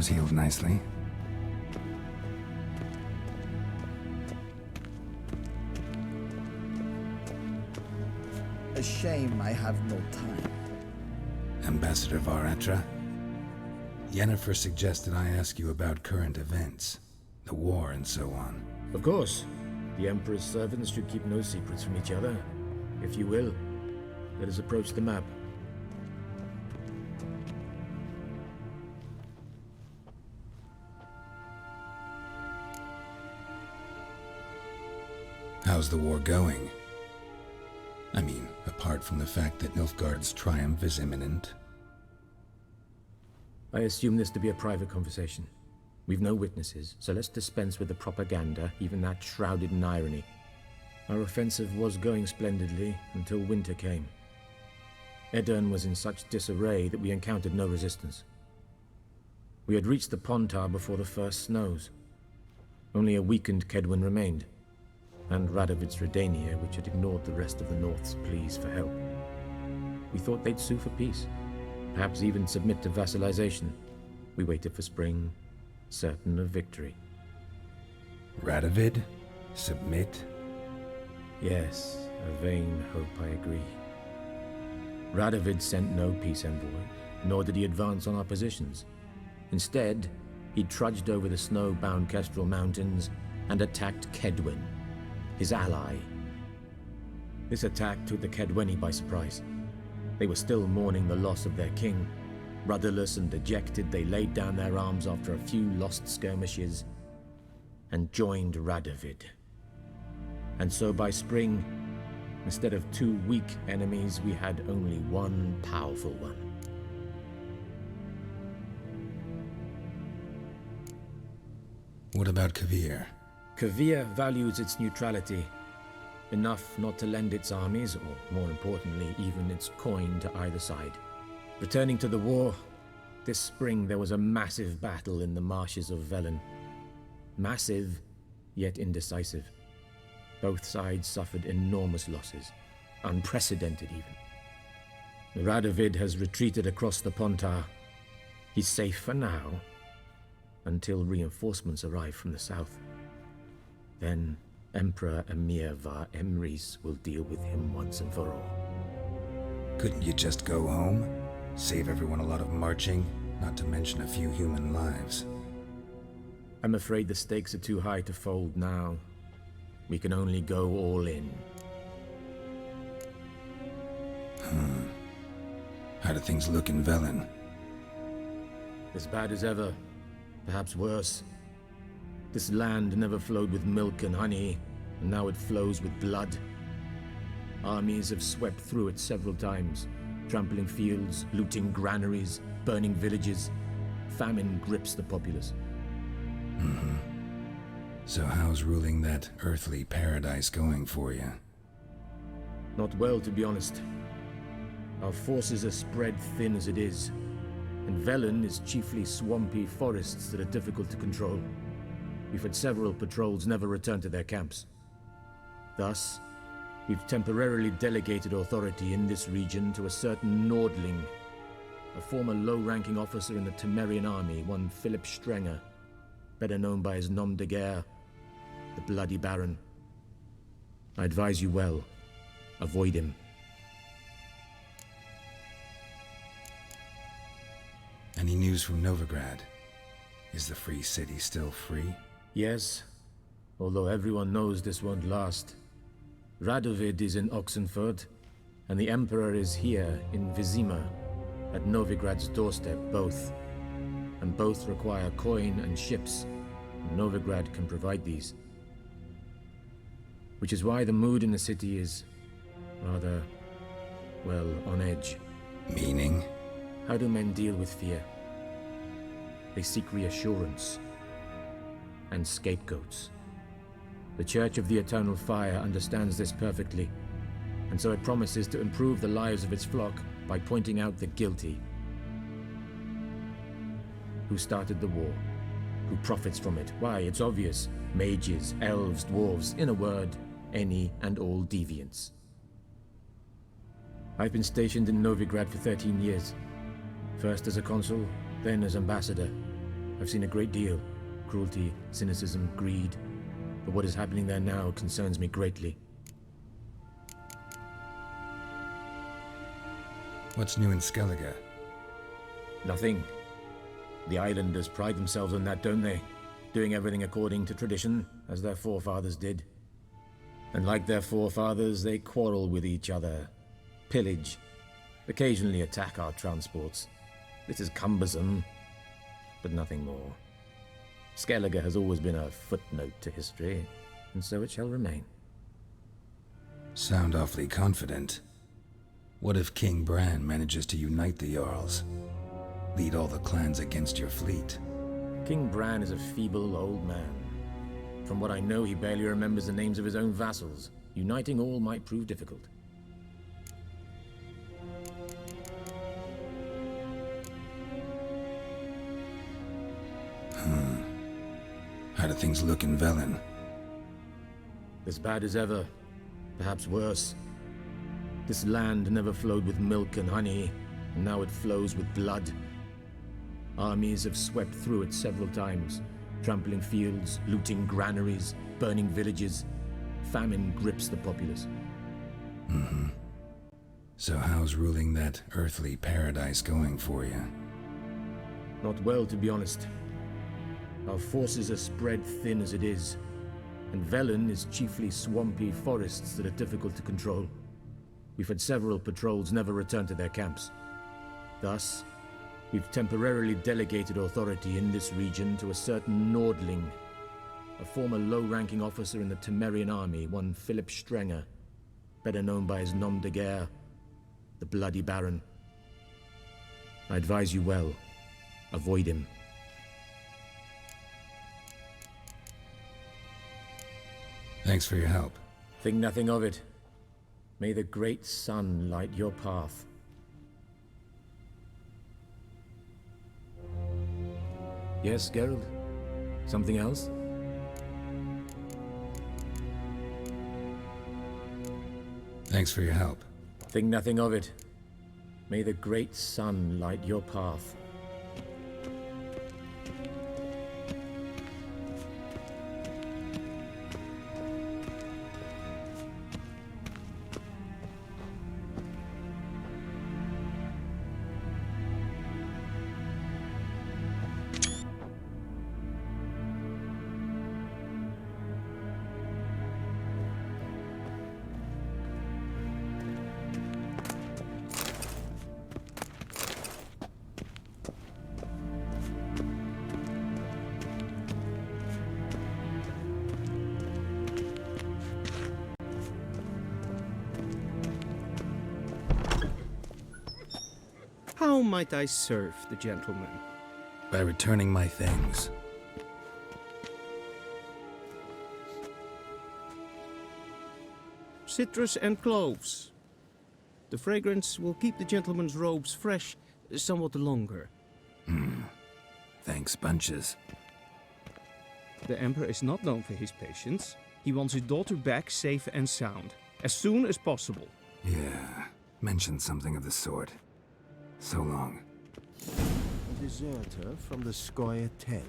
B: wound's healed nicely.
F: A shame I have no time.
B: Ambassador Varatra, Yennefer suggested I ask you about current events, the war and so on.
R: Of course. The Emperor's servants should keep no secrets from each other. If you will, let us approach the map.
B: How's the war going? I mean, apart from the fact that Nilfgaard's triumph is imminent.
R: I assume this to be a private conversation. We've no witnesses, so let's dispense with the propaganda, even that shrouded in irony. Our offensive was going splendidly until winter came. Edirn was in such disarray that we encountered no resistance. We had reached the Pontar before the first snows. Only a weakened Kedwen remained, and Radovid's Redania, which had ignored the rest of the North's pleas for help. We thought they'd sue for peace, perhaps even submit to vassalization. We waited for spring, certain of victory.
B: Radovid? Submit?
R: Yes, a vain hope, I agree. Radovid sent no peace envoy, nor did he advance on our positions. Instead, he trudged over the snow-bound Kestrel Mountains and attacked Kedwen, his ally. This attack took the Kedweni by surprise. They were still mourning the loss of their king. Rudderless and dejected, they laid down their arms after a few lost skirmishes and joined Radovid. And so by spring, instead of 2 weak enemies, we had only one powerful one.
B: What about Kavir?
R: Kavir values its neutrality, enough not to lend its armies, or more importantly, even its coin to either side. Returning to the war, this spring there was a massive battle in the marshes of Velen. Massive, yet indecisive. Both sides suffered enormous losses, unprecedented even. Radovid has retreated across the Pontar. He's safe for now, until reinforcements arrive from the south. Then Emperor Emir Var Emrys will deal with him once and for all.
B: Couldn't you just go home? Save everyone a lot of marching, not to mention a few human lives.
R: I'm afraid the stakes are too high to fold now. We can only go all in.
B: How do things look in Velen?
R: As bad as ever, perhaps worse. This land never flowed with milk and honey, and now it flows with blood. Armies have swept through it several times, trampling fields, looting granaries, burning villages. Famine grips the populace.
B: So how's ruling that earthly paradise going for you?
R: Not well, to be honest. Our forces are spread thin as it is, and Velen is chiefly swampy forests that are difficult to control. We've had several patrols never return to their camps. Thus, we've temporarily delegated authority in this region to a certain Nordling, a former low-ranking officer in the Temerian army, one Philip Strenger, better known by his nom de guerre, the Bloody Baron. I advise you well. Avoid him.
B: Any news from Novigrad? Is the free city still free?
R: Yes, although everyone knows this won't last. Radovid is in Oxenford, and the Emperor is here in Vizima, at Novigrad's doorstep, both. And both require coin and ships. Novigrad can provide these. Which is why the mood in the city is rather, well, on edge.
B: Meaning?
R: How do men deal with fear? They seek reassurance and scapegoats. The Church of the Eternal Fire understands this perfectly, and so it promises to improve the lives of its flock by pointing out the guilty. Who started the war? Who profits from it? Why, it's obvious. Mages, elves, dwarves, in a word, any and all deviants. I've been stationed in Novigrad for 13 years. First as a consul, then as ambassador. I've seen a great deal. Cruelty, cynicism, greed. But what is happening there now concerns me greatly.
B: What's new in Skellige?
R: Nothing. The islanders pride themselves on that, don't they? Doing everything according to tradition, as their forefathers did. And like their forefathers, they quarrel with each other, pillage, occasionally attack our transports. This is cumbersome, but nothing more. Skellige has always been a footnote to history, and so it shall remain.
B: Sound awfully confident. What if King Bran manages to unite the Jarls? Lead all the clans against your fleet?
R: King Bran is a feeble old man. From what I know, he barely remembers the names of his own vassals. Uniting all might prove difficult.
B: How do things look in Velen?
R: As bad as ever, perhaps worse. This land never flowed with milk and honey, and now it flows with blood. Armies have swept through it several times, trampling fields, looting granaries, burning villages. Famine grips the populace.
B: So how's ruling that earthly paradise going for you?
R: Not well, to be honest. Our forces are spread thin as it is, and Velen is chiefly swampy forests that are difficult to control. We've had several patrols never return to their camps. Thus, we've temporarily delegated authority in this region to a certain Nordling, a former low-ranking officer in the Temerian army, one Philip Strenger, better known by his nom de guerre, the Bloody Baron. I advise you well. Avoid him.
B: Thanks for your help.
R: Think nothing of it. May the great sun light your path. Yes, Geralt? Something else?
B: Thanks for your help.
R: Think nothing of it. May the great sun light your path.
M: How might I serve the gentleman?
B: By returning my things.
M: Citrus and cloves. The fragrance will keep the gentleman's robes fresh somewhat longer.
B: Thanks, bunches.
M: The Emperor is not known for his patience. He wants his daughter back safe and sound, as soon as possible.
B: Yeah, mentioned something of the sort. So long.
D: A deserter from the Skoye Tell.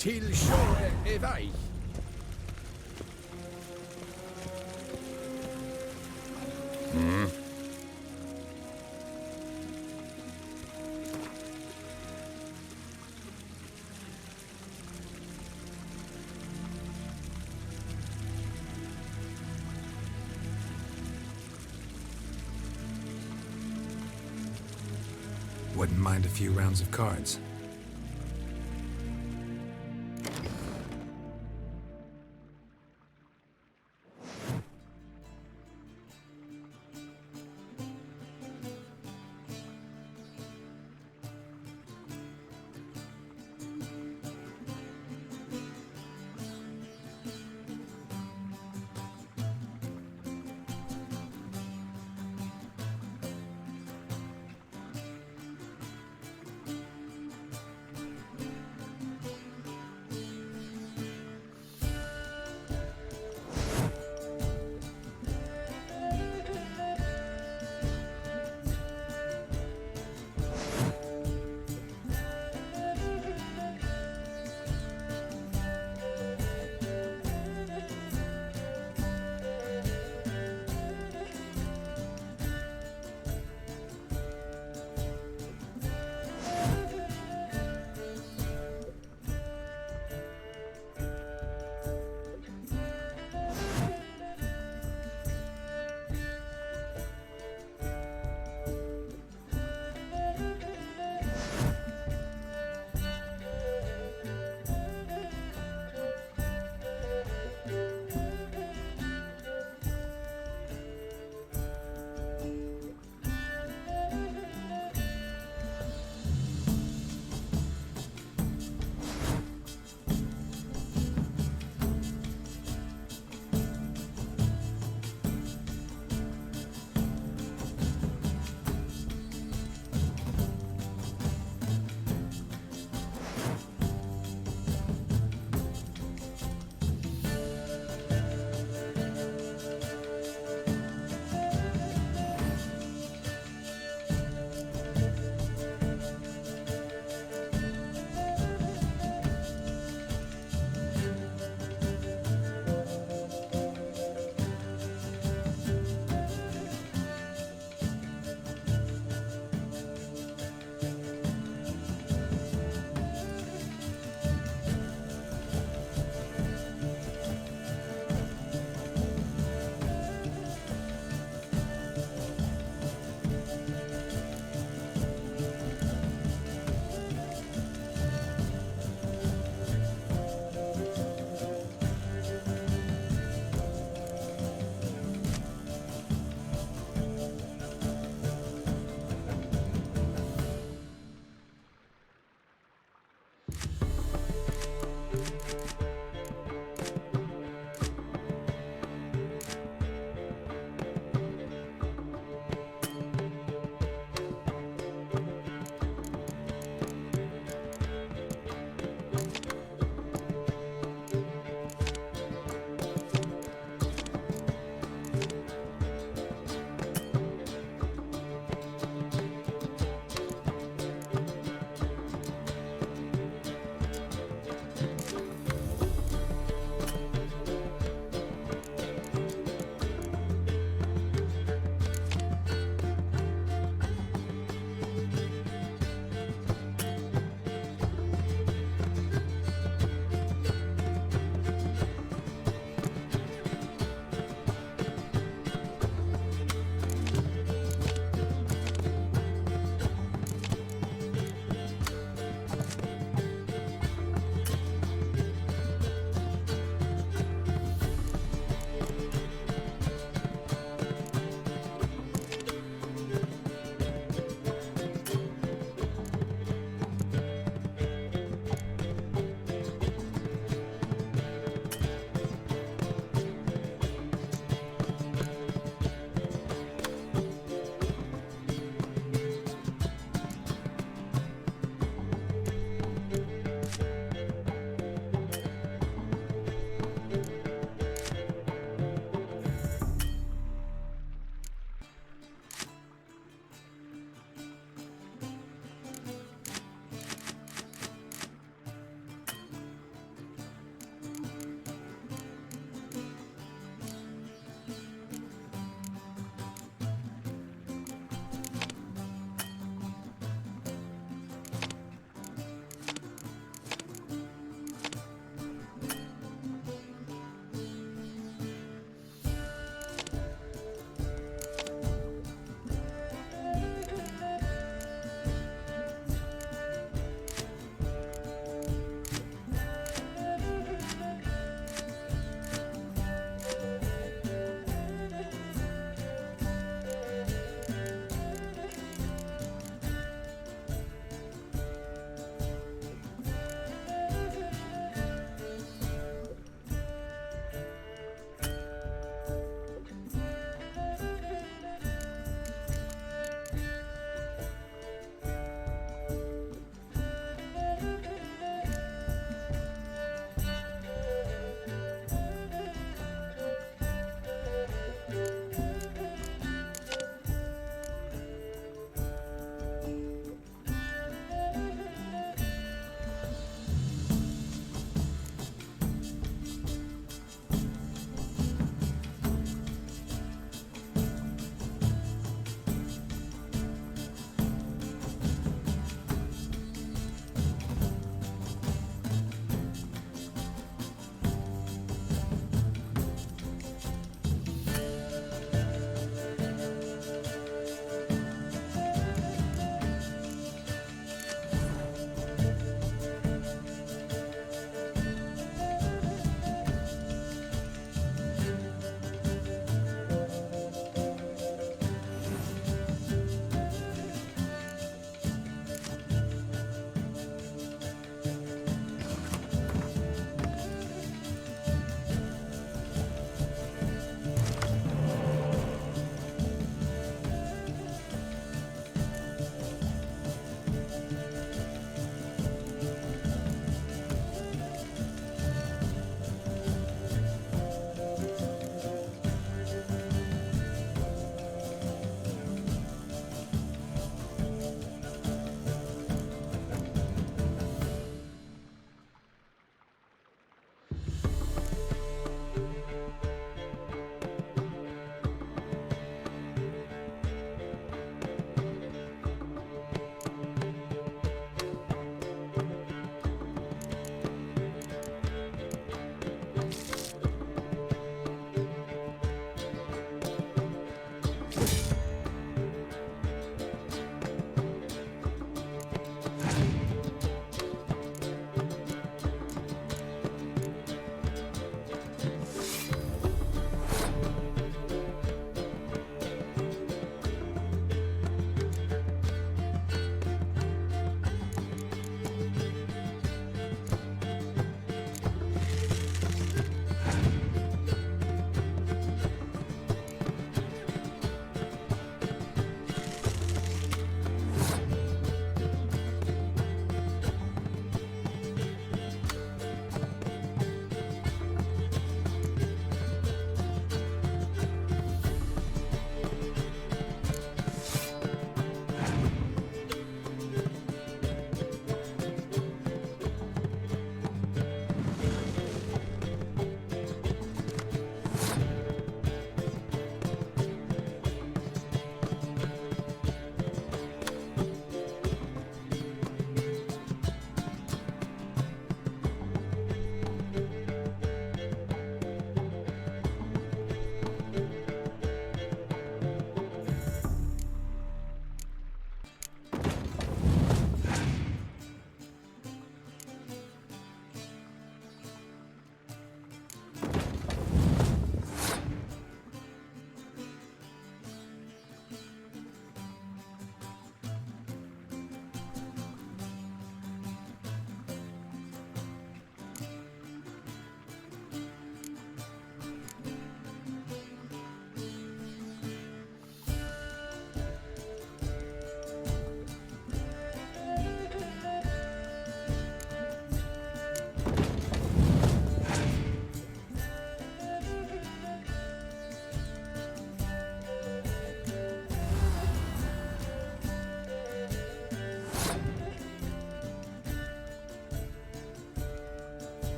O: Til shore evai.
B: Wouldn't mind a few rounds of cards.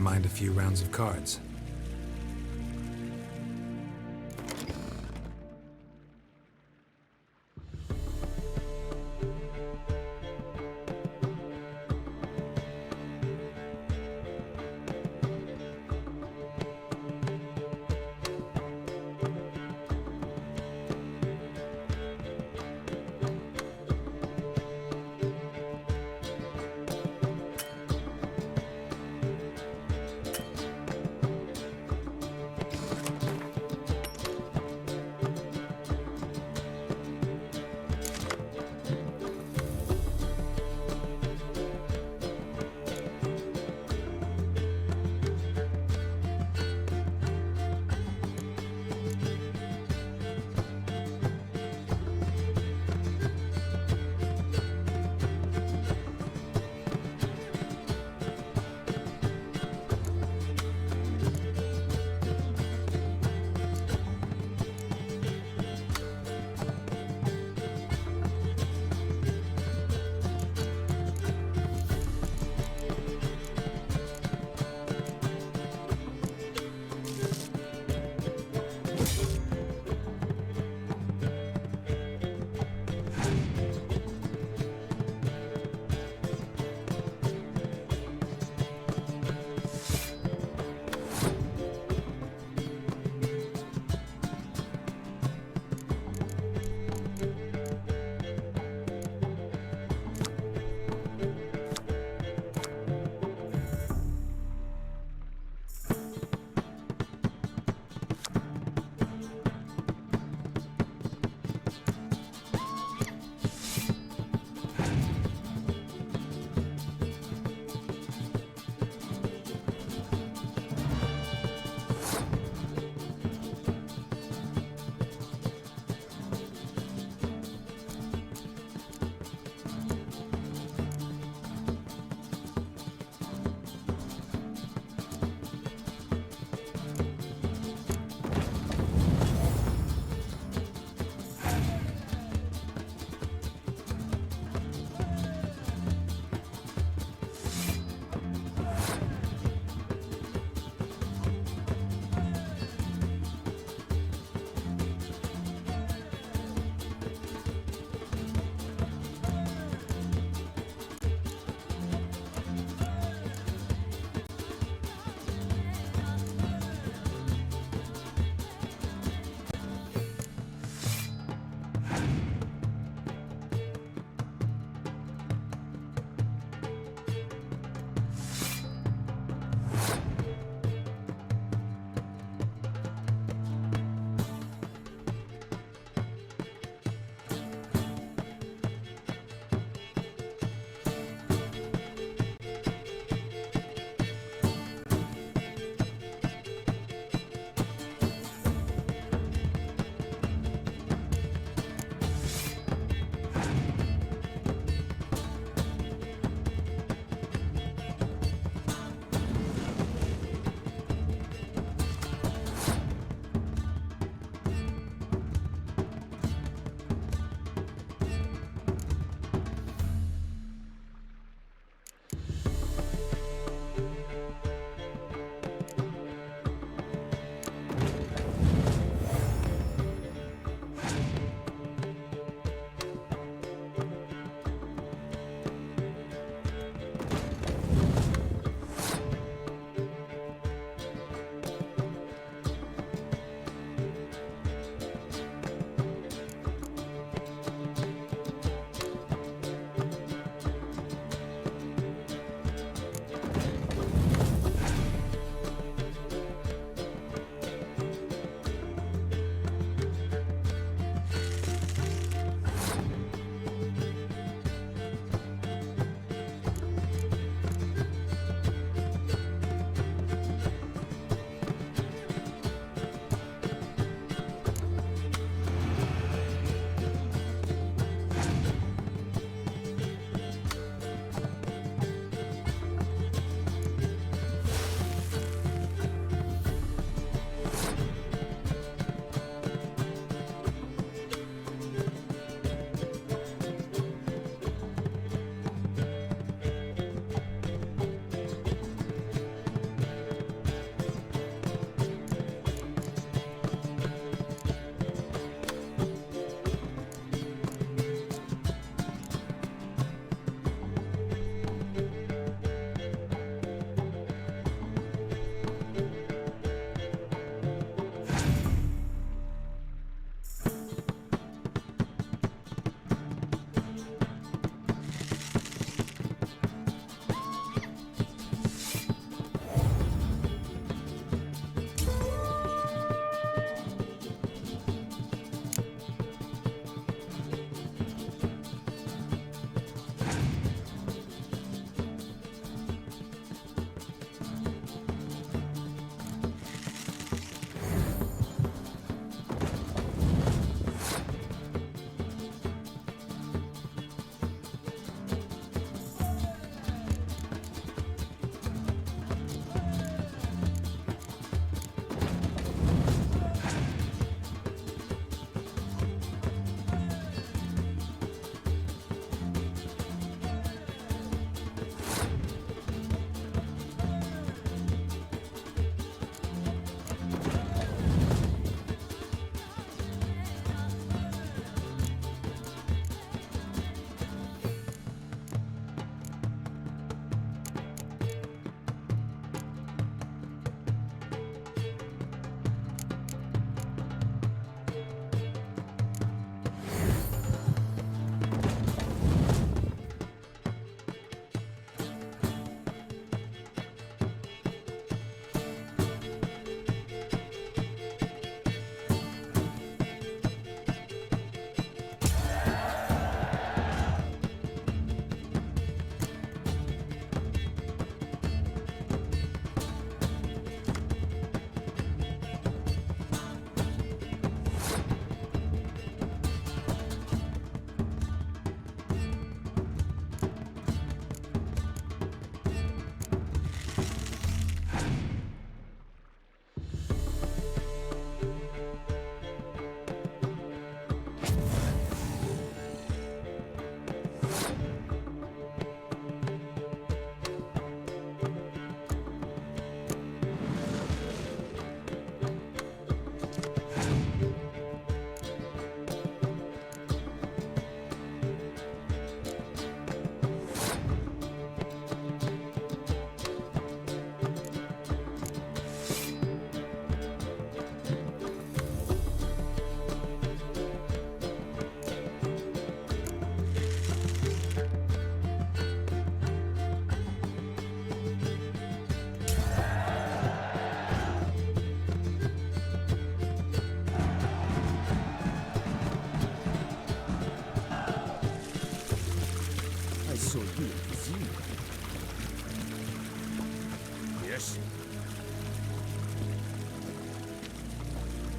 B: mind a few rounds of cards.